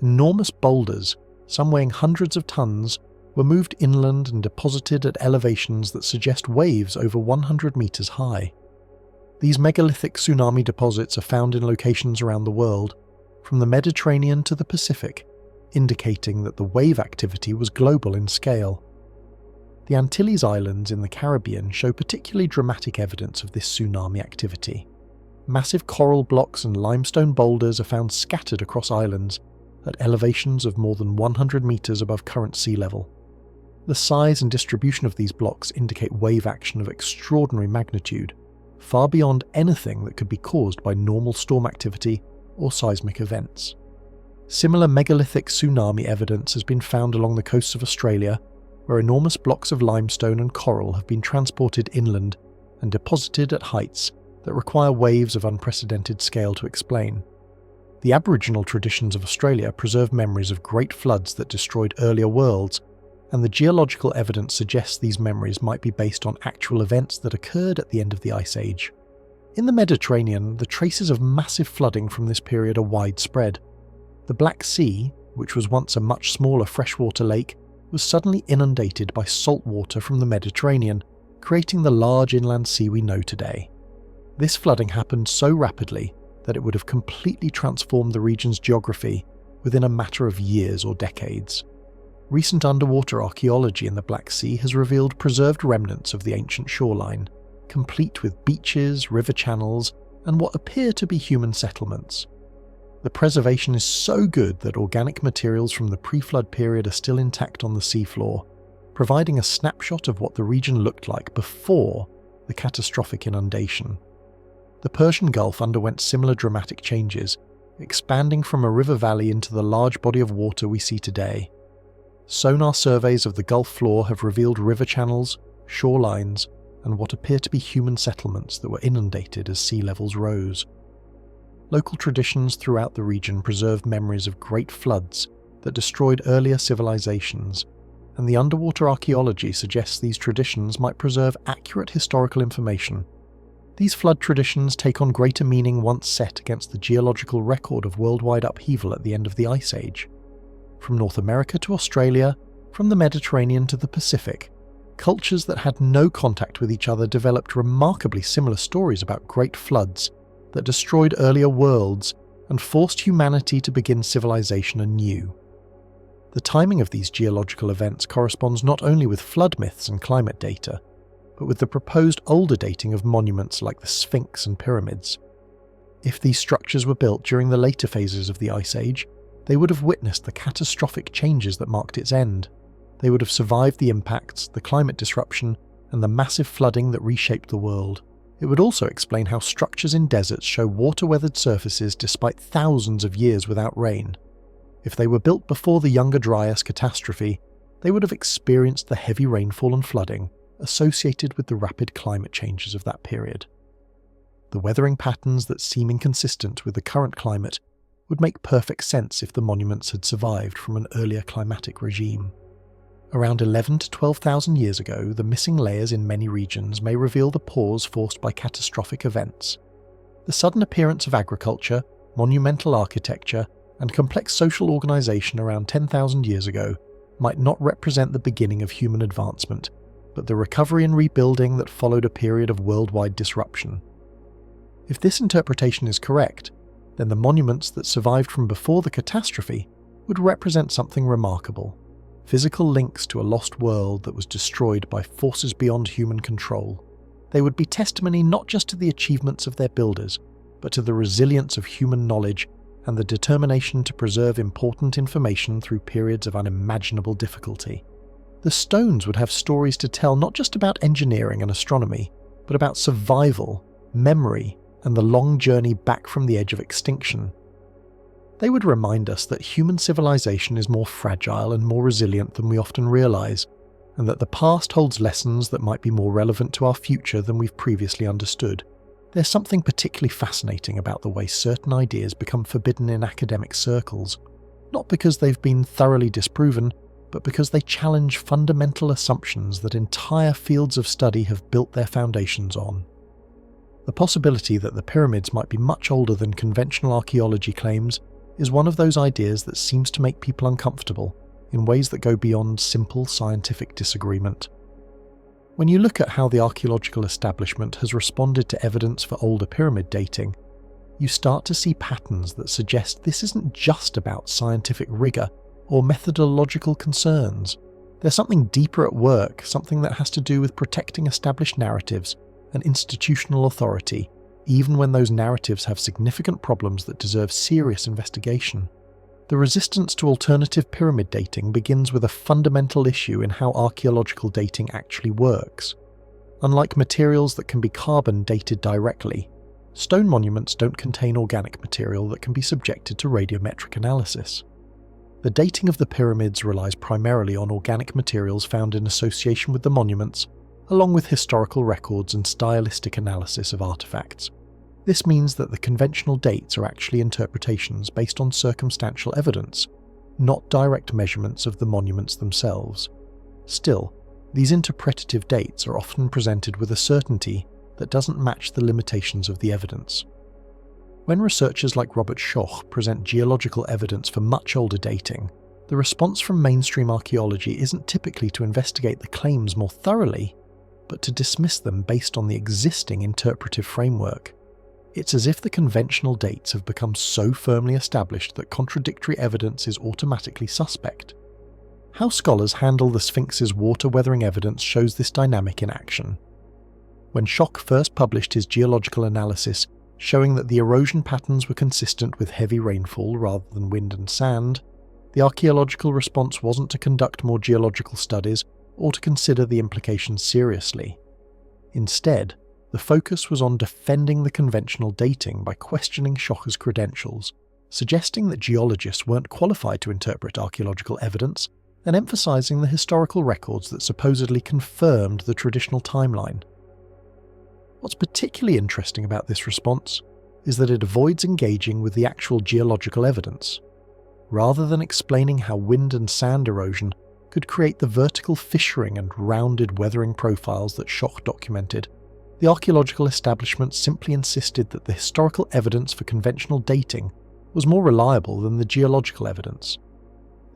Enormous boulders, some weighing hundreds of tons, were moved inland and deposited at elevations that suggest waves over 100 meters high. These megalithic tsunami deposits are found in locations around the world, from the Mediterranean to the Pacific, indicating that the wave activity was global in scale. The Antilles Islands in the Caribbean show particularly dramatic evidence of this tsunami activity. Massive coral blocks and limestone boulders are found scattered across islands at elevations of more than 100 meters above current sea level. The size and distribution of these blocks indicate wave action of extraordinary magnitude, far beyond anything that could be caused by normal storm activity or seismic events. Similar megalithic tsunami evidence has been found along the coasts of Australia, where enormous blocks of limestone and coral have been transported inland and deposited at heights that require waves of unprecedented scale to explain. The Aboriginal traditions of Australia preserve memories of great floods that destroyed earlier worlds, and the geological evidence suggests these memories might be based on actual events that occurred at the end of the Ice Age. In the Mediterranean, the traces of massive flooding from this period are widespread. The Black Sea, which was once a much smaller freshwater lake, was suddenly inundated by salt water from the Mediterranean, creating the large inland sea we know today. This flooding happened so rapidly that it would have completely transformed the region's geography within a matter of years or decades. Recent underwater archaeology in the Black Sea has revealed preserved remnants of the ancient shoreline, complete with beaches, river channels, and what appear to be human settlements. The preservation is so good that organic materials from the pre-flood period are still intact on the seafloor, providing a snapshot of what the region looked like before the catastrophic inundation. The Persian Gulf underwent similar dramatic changes, expanding from a river valley into the large body of water we see today. Sonar surveys of the Gulf floor have revealed river channels, shorelines, and what appear to be human settlements that were inundated as sea levels rose. Local traditions throughout the region preserve memories of great floods that destroyed earlier civilizations, and the underwater archaeology suggests these traditions might preserve accurate historical information. These flood traditions take on greater meaning once set against the geological record of worldwide upheaval at the end of the Ice Age. From North America to Australia, from the Mediterranean to the Pacific, cultures that had no contact with each other developed remarkably similar stories about great floods that destroyed earlier worlds and forced humanity to begin civilization anew. The timing of these geological events corresponds not only with flood myths and climate data, but with the proposed older dating of monuments like the Sphinx and pyramids. If these structures were built during the later phases of the Ice Age, they would have witnessed the catastrophic changes that marked its end. They would have survived the impacts, the climate disruption, and the massive flooding that reshaped the world. It would also explain how structures in deserts show water-weathered surfaces despite thousands of years without rain. If they were built before the Younger Dryas catastrophe, they would have experienced the heavy rainfall and flooding associated with the rapid climate changes of that period. The weathering patterns that seem inconsistent with the current climate would make perfect sense if the monuments had survived from an earlier climatic regime. Around 11 to 12,000 years ago, the missing layers in many regions may reveal the pause forced by catastrophic events. The sudden appearance of agriculture, monumental architecture, and complex social organisation around 10,000 years ago might not represent the beginning of human advancement, but the recovery and rebuilding that followed a period of worldwide disruption. If this interpretation is correct, then the monuments that survived from before the catastrophe would represent something remarkable: physical links to a lost world that was destroyed by forces beyond human control. They would be testimony not just to the achievements of their builders, but to the resilience of human knowledge and the determination to preserve important information through periods of unimaginable difficulty. The stones would have stories to tell not just about engineering and astronomy, but about survival, memory, and the long journey back from the edge of extinction. They would remind us that human civilization is more fragile and more resilient than we often realise, and that the past holds lessons that might be more relevant to our future than we've previously understood. There's something particularly fascinating about the way certain ideas become forbidden in academic circles, not because they've been thoroughly disproven, but because they challenge fundamental assumptions that entire fields of study have built their foundations on. The possibility that the pyramids might be much older than conventional archaeology claims is one of those ideas that seems to make people uncomfortable in ways that go beyond simple scientific disagreement. When you look at how the archaeological establishment has responded to evidence for older pyramid dating, you start to see patterns that suggest this isn't just about scientific rigour or methodological concerns. There's something deeper at work, something that has to do with protecting established narratives and institutional authority, even when those narratives have significant problems that deserve serious investigation. The resistance to alternative pyramid dating begins with a fundamental issue in how archaeological dating actually works. Unlike materials that can be carbon dated directly, stone monuments don't contain organic material that can be subjected to radiometric analysis. The dating of the pyramids relies primarily on organic materials found in association with the monuments, along with historical records and stylistic analysis of artifacts. This means that the conventional dates are actually interpretations based on circumstantial evidence, not direct measurements of the monuments themselves. Still, these interpretative dates are often presented with a certainty that doesn't match the limitations of the evidence. When researchers like Robert Schoch present geological evidence for much older dating, the response from mainstream archaeology isn't typically to investigate the claims more thoroughly, but to dismiss them based on the existing interpretive framework. It's as if the conventional dates have become so firmly established that contradictory evidence is automatically suspect. How scholars handle the Sphinx's water-weathering evidence shows this dynamic in action. When Schoch first published his geological analysis showing that the erosion patterns were consistent with heavy rainfall rather than wind and sand, the archaeological response wasn't to conduct more geological studies or to consider the implications seriously. Instead, the focus was on defending the conventional dating by questioning Schoch's credentials, suggesting that geologists weren't qualified to interpret archaeological evidence, and emphasizing the historical records that supposedly confirmed the traditional timeline. What's particularly interesting about this response is that it avoids engaging with the actual geological evidence. Rather than explaining how wind and sand erosion could create the vertical fissuring and rounded weathering profiles that Schoch documented, the archaeological establishment simply insisted that the historical evidence for conventional dating was more reliable than the geological evidence.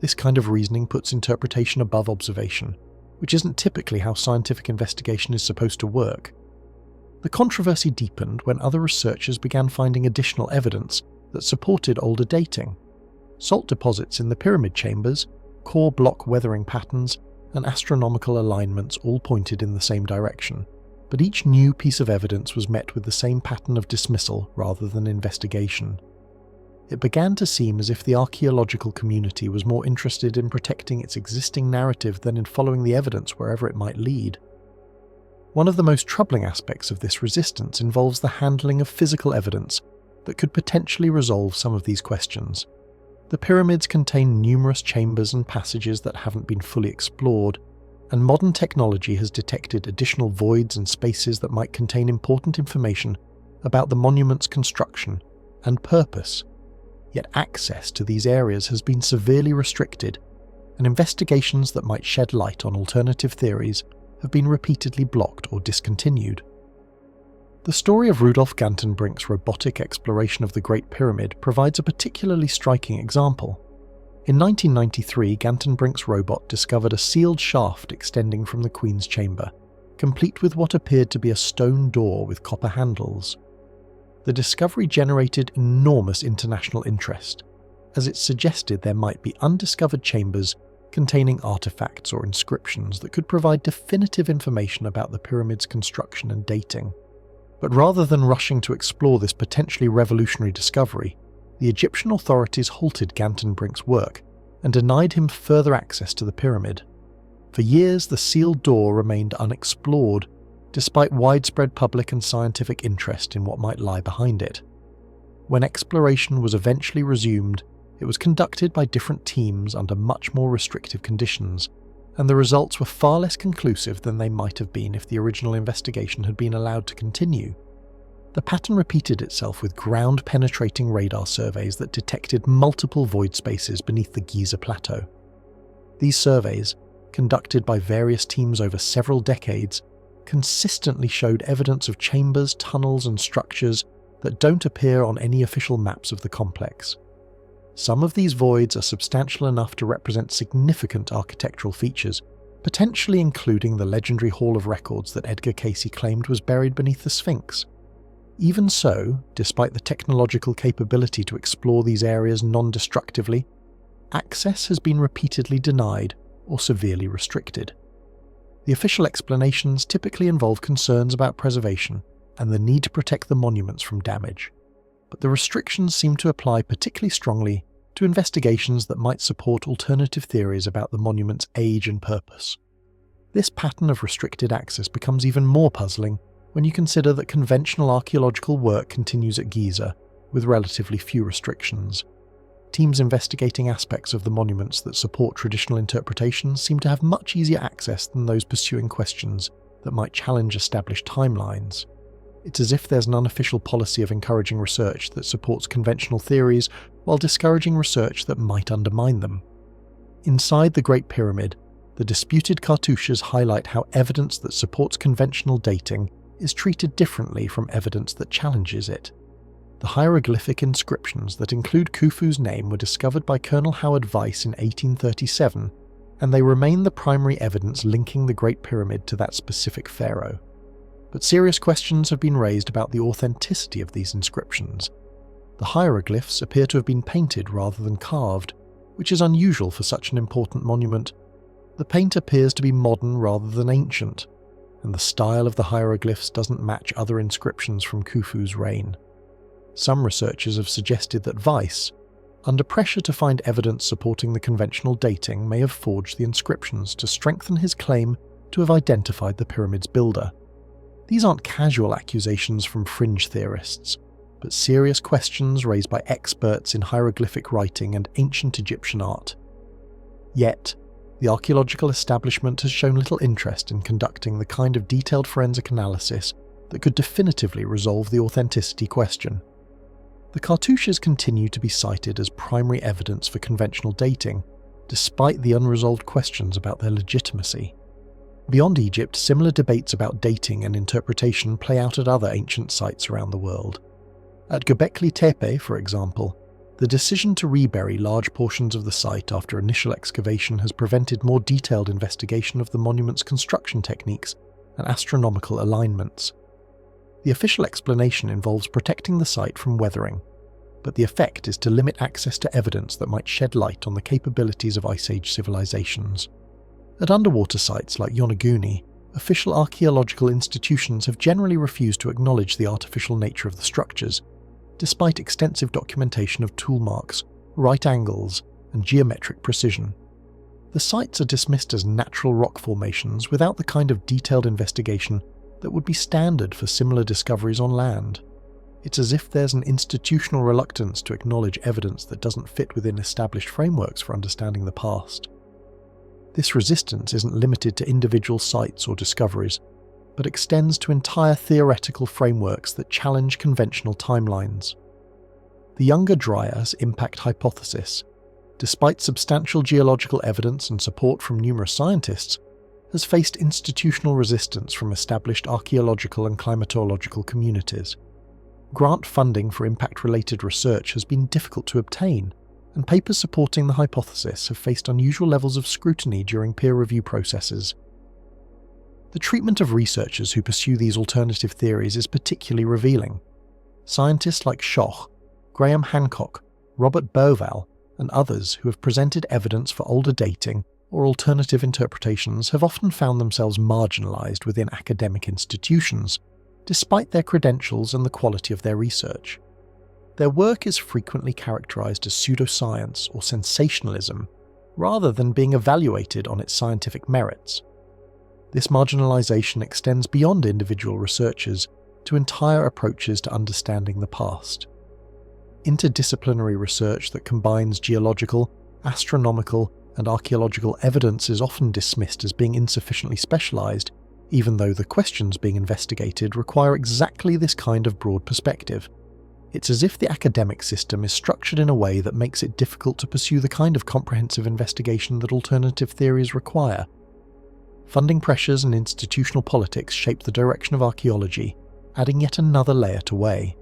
This kind of reasoning puts interpretation above observation, which isn't typically how scientific investigation is supposed to work. The controversy deepened when other researchers began finding additional evidence that supported older dating. Salt deposits in the pyramid chambers, core block weathering patterns, and astronomical alignments all pointed in the same direction. But each new piece of evidence was met with the same pattern of dismissal rather than investigation. It began to seem as if the archaeological community was more interested in protecting its existing narrative than in following the evidence wherever it might lead. One of the most troubling aspects of this resistance involves the handling of physical evidence that could potentially resolve some of these questions. The pyramids contain numerous chambers and passages that haven't been fully explored, and modern technology has detected additional voids and spaces that might contain important information about the monument's construction and purpose. Yet access to these areas has been severely restricted, and investigations that might shed light on alternative theories have been repeatedly blocked or discontinued. The story of Rudolf Gantenbrink's robotic exploration of the Great Pyramid provides a particularly striking example. In 1993, Gantenbrink's robot discovered a sealed shaft extending from the Queen's chamber, complete with what appeared to be a stone door with copper handles. The discovery generated enormous international interest, as it suggested there might be undiscovered chambers containing artifacts or inscriptions that could provide definitive information about the pyramid's construction and dating. But rather than rushing to explore this potentially revolutionary discovery, the Egyptian authorities halted Gantenbrink's work and denied him further access to the pyramid. For years, the sealed door remained unexplored, despite widespread public and scientific interest in what might lie behind it. When exploration was eventually resumed, it was conducted by different teams under much more restrictive conditions, and the results were far less conclusive than they might have been if the original investigation had been allowed to continue. The pattern repeated itself with ground-penetrating radar surveys that detected multiple void spaces beneath the Giza Plateau. These surveys, conducted by various teams over several decades, consistently showed evidence of chambers, tunnels, and structures that don't appear on any official maps of the complex. Some of these voids are substantial enough to represent significant architectural features, potentially including the legendary Hall of Records that Edgar Cayce claimed was buried beneath the Sphinx. Even so, despite the technological capability to explore these areas non-destructively, access has been repeatedly denied or severely restricted. The official explanations typically involve concerns about preservation and the need to protect the monuments from damage, but the restrictions seem to apply particularly strongly to investigations that might support alternative theories about the monument's age and purpose. This pattern of restricted access becomes even more puzzling when you consider that conventional archaeological work continues at Giza with relatively few restrictions. Teams investigating aspects of the monuments that support traditional interpretations seem to have much easier access than those pursuing questions that might challenge established timelines. It's as if there's an unofficial policy of encouraging research that supports conventional theories while discouraging research that might undermine them. Inside the Great Pyramid, the disputed cartouches highlight how evidence that supports conventional dating is treated differently from evidence that challenges it. The hieroglyphic inscriptions that include Khufu's name were discovered by Colonel Howard Weiss in 1837, and they remain the primary evidence linking the Great Pyramid to that specific pharaoh. But serious questions have been raised about the authenticity of these inscriptions. The hieroglyphs appear to have been painted rather than carved, which is unusual for such an important monument. The paint appears to be modern rather than ancient, and the style of the hieroglyphs doesn't match other inscriptions from Khufu's reign. Some researchers have suggested that Weiss, under pressure to find evidence supporting the conventional dating, may have forged the inscriptions to strengthen his claim to have identified the pyramid's builder. These aren't casual accusations from fringe theorists, but serious questions raised by experts in hieroglyphic writing and ancient Egyptian art. Yet, the archaeological establishment has shown little interest in conducting the kind of detailed forensic analysis that could definitively resolve the authenticity question. The cartouches continue to be cited as primary evidence for conventional dating, despite the unresolved questions about their legitimacy. Beyond Egypt, similar debates about dating and interpretation play out at other ancient sites around the world. At Göbekli Tepe, for example, the decision to rebury large portions of the site after initial excavation has prevented more detailed investigation of the monument's construction techniques and astronomical alignments. The official explanation involves protecting the site from weathering, but the effect is to limit access to evidence that might shed light on the capabilities of Ice Age civilizations. At underwater sites like Yonaguni, official archaeological institutions have generally refused to acknowledge the artificial nature of the structures, despite extensive documentation of tool marks, right angles, and geometric precision. The sites are dismissed as natural rock formations without the kind of detailed investigation that would be standard for similar discoveries on land. It's as if there's an institutional reluctance to acknowledge evidence that doesn't fit within established frameworks for understanding the past. This resistance isn't limited to individual sites or discoveries, but extends to entire theoretical frameworks that challenge conventional timelines. The Younger Dryas impact hypothesis, despite substantial geological evidence and support from numerous scientists, has faced institutional resistance from established archaeological and climatological communities. Grant funding for impact-related research has been difficult to obtain, and papers supporting the hypothesis have faced unusual levels of scrutiny during peer review processes. The treatment of researchers who pursue these alternative theories is particularly revealing. Scientists like Schoch, Graham Hancock, Robert Bauval, and others who have presented evidence for older dating or alternative interpretations have often found themselves marginalized within academic institutions, despite their credentials and the quality of their research. Their work is frequently characterized as pseudoscience or sensationalism, rather than being evaluated on its scientific merits. This marginalization extends beyond individual researchers to entire approaches to understanding the past. Interdisciplinary research that combines geological, astronomical, and archaeological evidence is often dismissed as being insufficiently specialized, even though the questions being investigated require exactly this kind of broad perspective. It's as if the academic system is structured in a way that makes it difficult to pursue the kind of comprehensive investigation that alternative theories require. Funding pressures and institutional politics shape the direction of archaeology, adding yet another layer to weigh.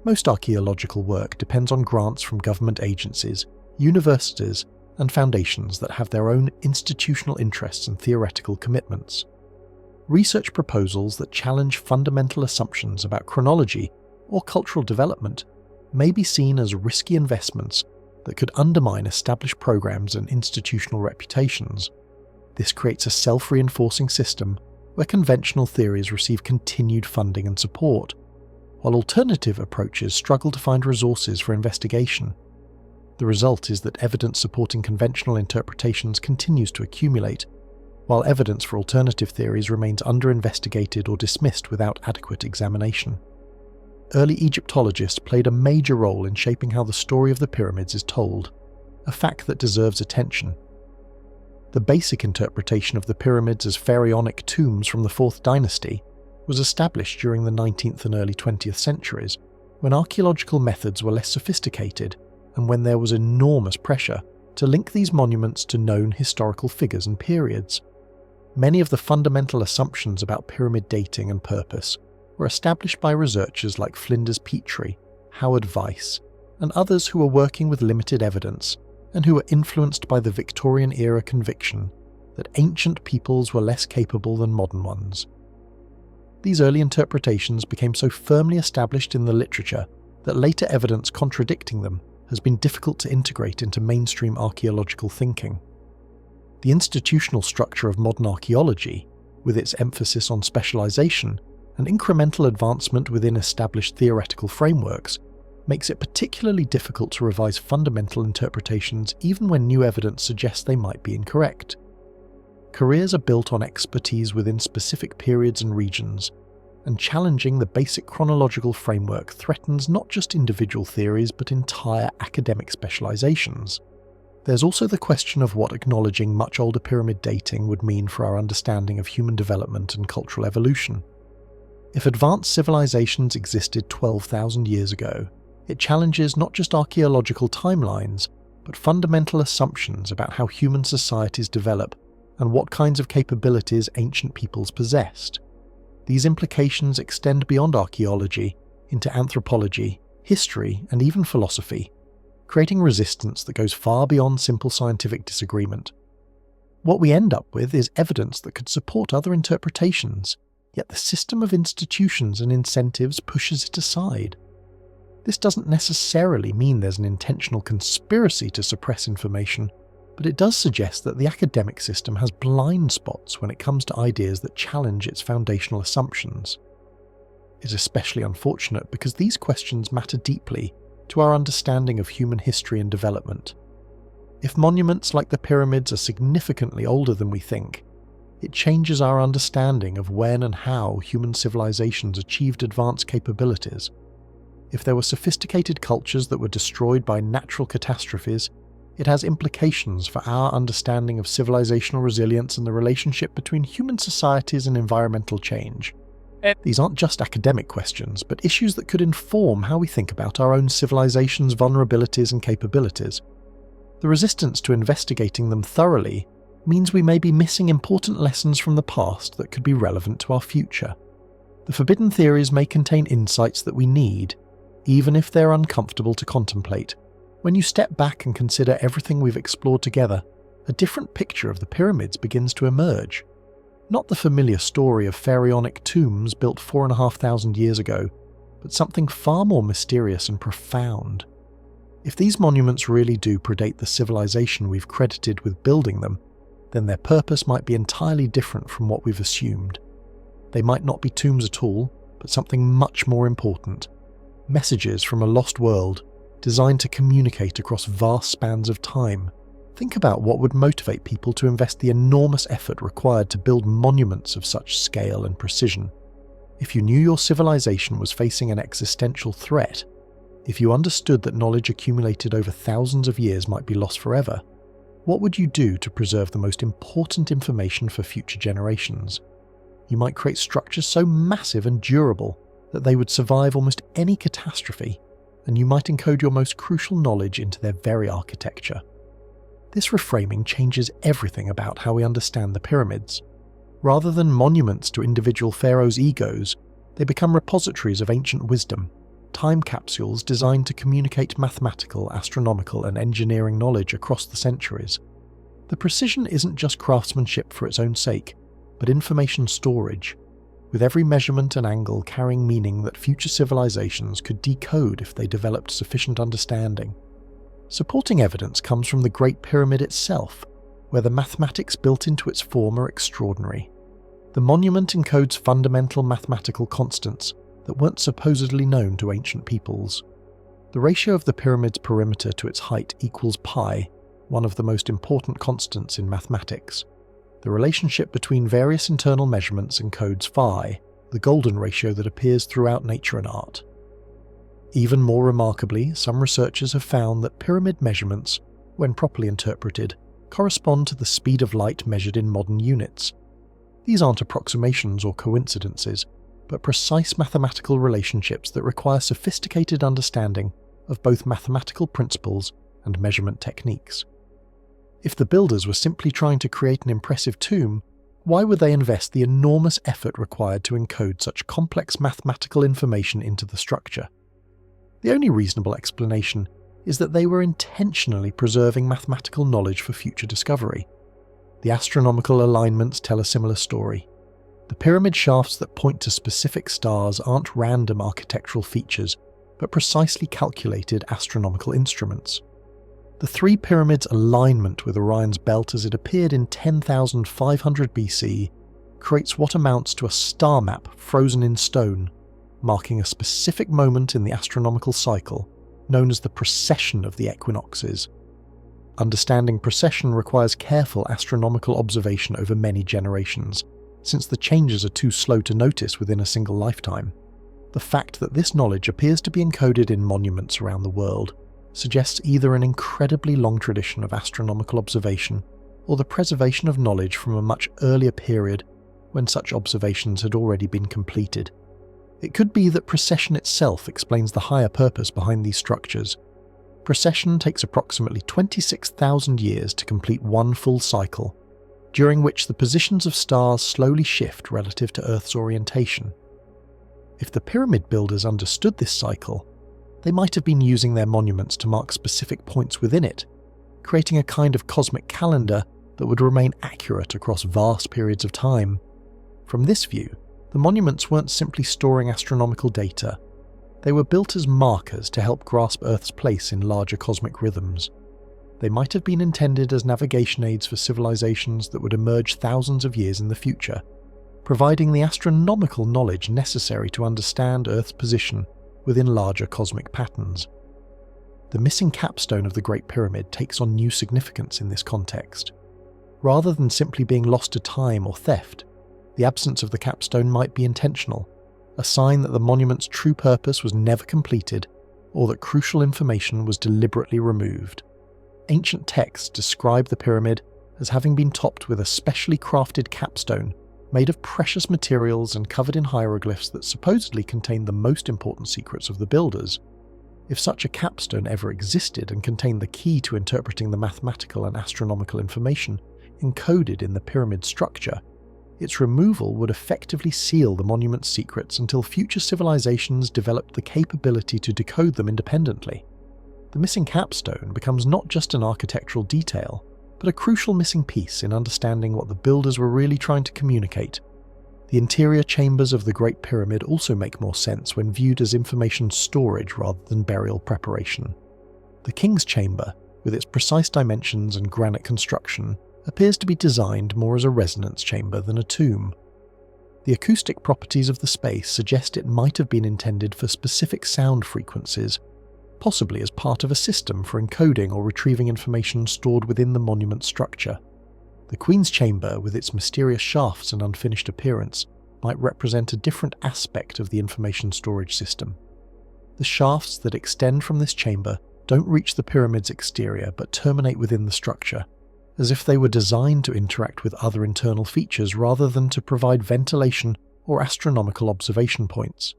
Most archaeological work depends on grants from government agencies, universities, and foundations that have their own institutional interests and theoretical commitments. Research proposals that challenge fundamental assumptions about chronology or cultural development may be seen as risky investments that could undermine established programs and institutional reputations. This creates a self-reinforcing system where conventional theories receive continued funding and support, while alternative approaches struggle to find resources for investigation. The result is that evidence supporting conventional interpretations continues to accumulate, while evidence for alternative theories remains under-investigated or dismissed without adequate examination. Early Egyptologists played a major role in shaping how the story of the pyramids is told, a fact that deserves attention. The basic interpretation of the pyramids as pharaonic tombs from the 4th dynasty was established during the 19th and early 20th centuries, when archaeological methods were less sophisticated and when there was enormous pressure to link these monuments to known historical figures and periods. Many of the fundamental assumptions about pyramid dating and purpose were established by researchers like Flinders Petrie, Howard Weiss, and others who were working with limited evidence and who were influenced by the Victorian-era conviction that ancient peoples were less capable than modern ones. These early interpretations became so firmly established in the literature that later evidence contradicting them has been difficult to integrate into mainstream archaeological thinking. The institutional structure of modern archaeology, with its emphasis on specialization and incremental advancement within established theoretical frameworks, makes it particularly difficult to revise fundamental interpretations even when new evidence suggests they might be incorrect. Careers are built on expertise within specific periods and regions, and challenging the basic chronological framework threatens not just individual theories but entire academic specializations. There's also the question of what acknowledging much older pyramid dating would mean for our understanding of human development and cultural evolution. If advanced civilizations existed 12,000 years ago, it challenges not just archaeological timelines, but fundamental assumptions about how human societies develop and what kinds of capabilities ancient peoples possessed. These implications extend beyond archaeology into anthropology, history, and even philosophy, creating resistance that goes far beyond simple scientific disagreement. What we end up with is evidence that could support other interpretations, yet the system of institutions and incentives pushes it aside. This doesn't necessarily mean there's an intentional conspiracy to suppress information, but it does suggest that the academic system has blind spots when it comes to ideas that challenge its foundational assumptions. It's especially unfortunate because these questions matter deeply to our understanding of human history and development. If monuments like the pyramids are significantly older than we think, it changes our understanding of when and how human civilizations achieved advanced capabilities. If there were sophisticated cultures that were destroyed by natural catastrophes, it has implications for our understanding of civilizational resilience and the relationship between human societies and environmental change. These aren't just academic questions, but issues that could inform how we think about our own civilization's vulnerabilities and capabilities. The resistance to investigating them thoroughly means we may be missing important lessons from the past that could be relevant to our future. The forbidden theories may contain insights that we need, even if they're uncomfortable to contemplate. When you step back and consider everything we've explored together, a different picture of the pyramids begins to emerge. Not the familiar story of pharaonic tombs built 4,500 years ago, but something far more mysterious and profound. If these monuments really do predate the civilization we've credited with building them, then their purpose might be entirely different from what we've assumed. They might not be tombs at all, but something much more important. Messages from a lost world, designed to communicate across vast spans of time. Think about what would motivate people to invest the enormous effort required to build monuments of such scale and precision. If you knew your civilization was facing an existential threat, if you understood that knowledge accumulated over thousands of years might be lost forever, what would you do to preserve the most important information for future generations? You might create structures so massive and durable that they would survive almost any catastrophe, and you might encode your most crucial knowledge into their very architecture. This reframing changes everything about how we understand the pyramids. Rather than monuments to individual pharaohs' egos, they become repositories of ancient wisdom, time capsules designed to communicate mathematical, astronomical, and engineering knowledge across the centuries. The precision isn't just craftsmanship for its own sake, but information storage, with every measurement and angle carrying meaning that future civilizations could decode if they developed sufficient understanding. Supporting evidence comes from the Great Pyramid itself, where the mathematics built into its form are extraordinary. The monument encodes fundamental mathematical constants that weren't supposedly known to ancient peoples. The ratio of the pyramid's perimeter to its height equals pi, one of the most important constants in mathematics. The relationship between various internal measurements encodes phi, the golden ratio that appears throughout nature and art. Even more remarkably, some researchers have found that pyramid measurements, when properly interpreted, correspond to the speed of light measured in modern units. These aren't approximations or coincidences, but precise mathematical relationships that require sophisticated understanding of both mathematical principles and measurement techniques. If the builders were simply trying to create an impressive tomb, why would they invest the enormous effort required to encode such complex mathematical information into the structure? The only reasonable explanation is that they were intentionally preserving mathematical knowledge for future discovery. The astronomical alignments tell a similar story. The pyramid shafts that point to specific stars aren't random architectural features, but precisely calculated astronomical instruments. The three pyramids' alignment with Orion's belt as it appeared in 10,500 BC creates what amounts to a star map frozen in stone, marking a specific moment in the astronomical cycle, known as the precession of the equinoxes. Understanding precession requires careful astronomical observation over many generations, since the changes are too slow to notice within a single lifetime. The fact that this knowledge appears to be encoded in monuments around the world suggests either an incredibly long tradition of astronomical observation or the preservation of knowledge from a much earlier period when such observations had already been completed. It could be that precession itself explains the higher purpose behind these structures. Precession takes approximately 26,000 years to complete one full cycle, during which the positions of stars slowly shift relative to Earth's orientation. If the pyramid builders understood this cycle, they might have been using their monuments to mark specific points within it, creating a kind of cosmic calendar that would remain accurate across vast periods of time. From this view, the monuments weren't simply storing astronomical data, they were built as markers to help grasp Earth's place in larger cosmic rhythms. They might have been intended as navigation aids for civilizations that would emerge thousands of years in the future, providing the astronomical knowledge necessary to understand Earth's position within larger cosmic patterns. The missing capstone of the Great Pyramid takes on new significance in this context. Rather than simply being lost to time or theft, the absence of the capstone might be intentional, a sign that the monument's true purpose was never completed or that crucial information was deliberately removed. Ancient texts describe the pyramid as having been topped with a specially crafted capstone made of precious materials and covered in hieroglyphs that supposedly contained the most important secrets of the builders. If such a capstone ever existed and contained the key to interpreting the mathematical and astronomical information encoded in the pyramid structure, its removal would effectively seal the monument's secrets until future civilizations developed the capability to decode them independently. The missing capstone becomes not just an architectural detail, but a crucial missing piece in understanding what the builders were really trying to communicate. The interior chambers of the Great Pyramid also make more sense when viewed as information storage rather than burial preparation. The King's Chamber, with its precise dimensions and granite construction, appears to be designed more as a resonance chamber than a tomb. The acoustic properties of the space suggest it might have been intended for specific sound frequencies, possibly as part of a system for encoding or retrieving information stored within the monument structure. The Queen's Chamber, with its mysterious shafts and unfinished appearance, might represent a different aspect of the information storage system. The shafts that extend from this chamber don't reach the pyramid's exterior but terminate within the structure, as if they were designed to interact with other internal features rather than to provide ventilation or astronomical observation points.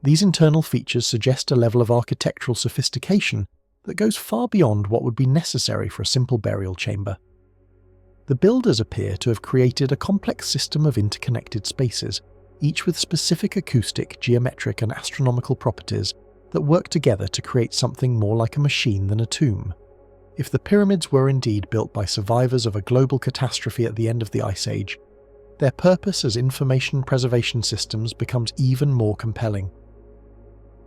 These internal features suggest a level of architectural sophistication that goes far beyond what would be necessary for a simple burial chamber. The builders appear to have created a complex system of interconnected spaces, each with specific acoustic, geometric, and astronomical properties that work together to create something more like a machine than a tomb. If the pyramids were indeed built by survivors of a global catastrophe at the end of the Ice Age, their purpose as information preservation systems becomes even more compelling.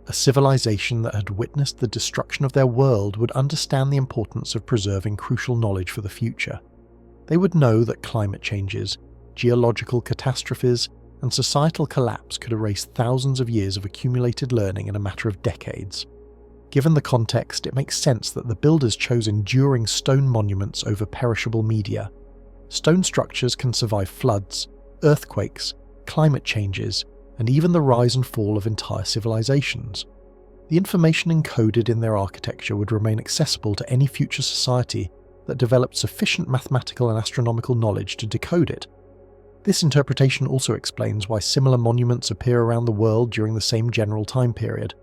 A civilization that had witnessed the destruction of their world would understand the importance of preserving crucial knowledge for the future. They would know that climate changes, geological catastrophes, and societal collapse could erase thousands of years of accumulated learning in a matter of decades. Given the context, it makes sense that the builders chose enduring stone monuments over perishable media. Stone structures can survive floods, earthquakes, climate changes, and even the rise and fall of entire civilizations. The information encoded in their architecture would remain accessible to any future society that developed sufficient mathematical and astronomical knowledge to decode it. This interpretation also explains why similar monuments appear around the world during the same general time period.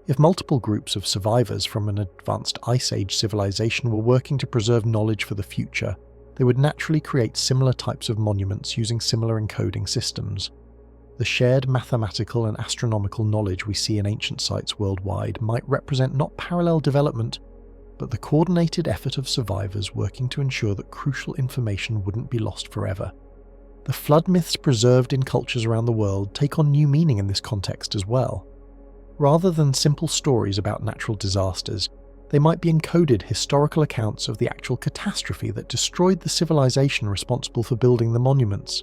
If multiple groups of survivors from an advanced Ice Age civilization were working to preserve knowledge for the future, they would naturally create similar types of monuments using similar encoding systems. The shared mathematical and astronomical knowledge we see in ancient sites worldwide might represent not parallel development, but the coordinated effort of survivors working to ensure that crucial information wouldn't be lost forever. The flood myths preserved in cultures around the world take on new meaning in this context as well. Rather than simple stories about natural disasters, they might be encoded historical accounts of the actual catastrophe that destroyed the civilization responsible for building the monuments.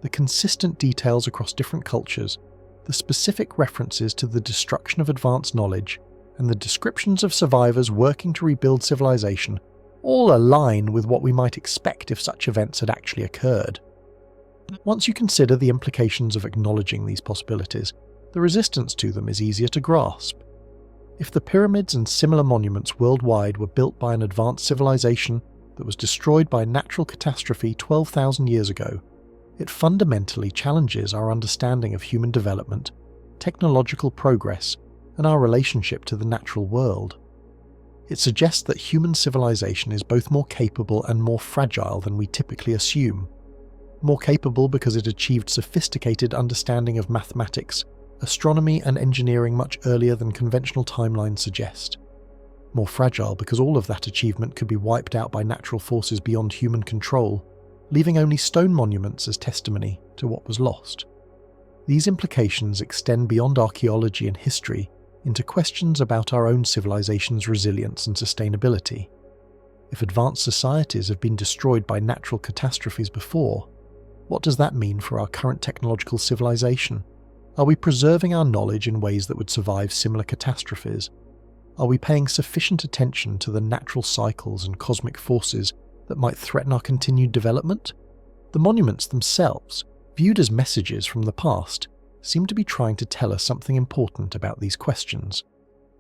The consistent details across different cultures, the specific references to the destruction of advanced knowledge, and the descriptions of survivors working to rebuild civilization all align with what we might expect if such events had actually occurred. Once you consider the implications of acknowledging these possibilities, the resistance to them is easier to grasp. If the pyramids and similar monuments worldwide were built by an advanced civilization that was destroyed by a natural catastrophe 12,000 years ago, it fundamentally challenges our understanding of human development, technological progress, and our relationship to the natural world. It suggests that human civilization is both more capable and more fragile than we typically assume. More capable because it achieved sophisticated understanding of mathematics, astronomy, and engineering much earlier than conventional timelines suggest. More fragile because all of that achievement could be wiped out by natural forces beyond human control, leaving only stone monuments as testimony to what was lost. These implications extend beyond archaeology and history into questions about our own civilization's resilience and sustainability. If advanced societies have been destroyed by natural catastrophes before, what does that mean for our current technological civilization? Are we preserving our knowledge in ways that would survive similar catastrophes? Are we paying sufficient attention to the natural cycles and cosmic forces that might threaten our continued development? The monuments themselves, viewed as messages from the past, seem to be trying to tell us something important about these questions.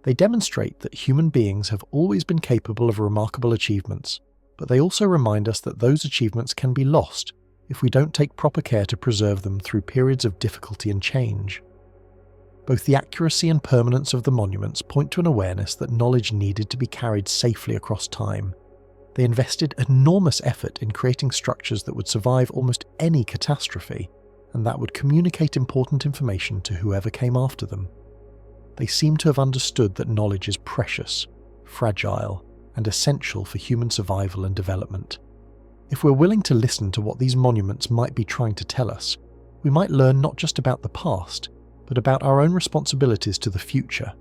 They demonstrate that human beings have always been capable of remarkable achievements, but they also remind us that those achievements can be lost if we don't take proper care to preserve them through periods of difficulty and change. Both the accuracy and permanence of the monuments point to an awareness that knowledge needed to be carried safely across time. They invested enormous effort in creating structures that would survive almost any catastrophe, and that would communicate important information to whoever came after them. They seem to have understood that knowledge is precious, fragile, and essential for human survival and development. If we're willing to listen to what these monuments might be trying to tell us, we might learn not just about the past, but about our own responsibilities to the future.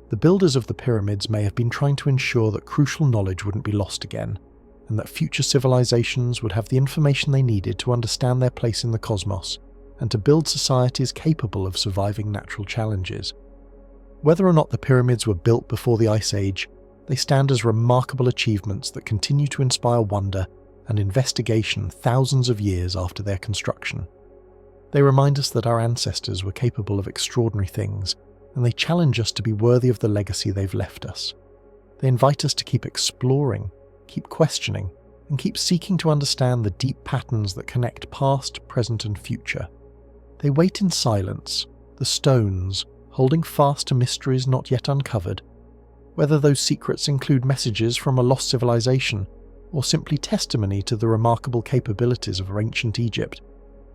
The builders of the pyramids may have been trying to ensure that crucial knowledge wouldn't be lost again, and that future civilizations would have the information they needed to understand their place in the cosmos and to build societies capable of surviving natural challenges. Whether or not the pyramids were built before the Ice Age, they stand as remarkable achievements that continue to inspire wonder and investigation thousands of years after their construction. They remind us that our ancestors were capable of extraordinary things, and they challenge us to be worthy of the legacy they've left us. They invite us to keep exploring, keep questioning, and keep seeking to understand the deep patterns that connect past, present, and future. They wait in silence, the stones, holding fast to mysteries not yet uncovered. Whether those secrets include messages from a lost civilization, or simply testimony to the remarkable capabilities of ancient Egypt,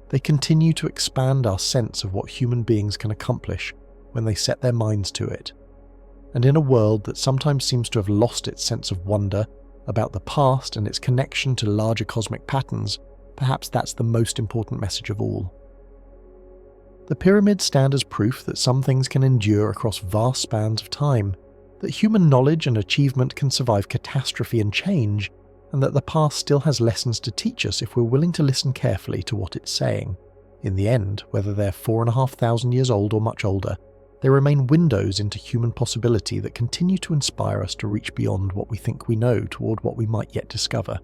they continue to expand our sense of what human beings can accomplish when they set their minds to it. And in a world that sometimes seems to have lost its sense of wonder about the past and its connection to larger cosmic patterns, perhaps that's the most important message of all. The pyramids stand as proof that some things can endure across vast spans of time, that human knowledge and achievement can survive catastrophe and change, and that the past still has lessons to teach us if we're willing to listen carefully to what it's saying. In the end, whether they're 4,500 years old or much older, they remain windows into human possibility that continue to inspire us to reach beyond what we think we know toward what we might yet discover.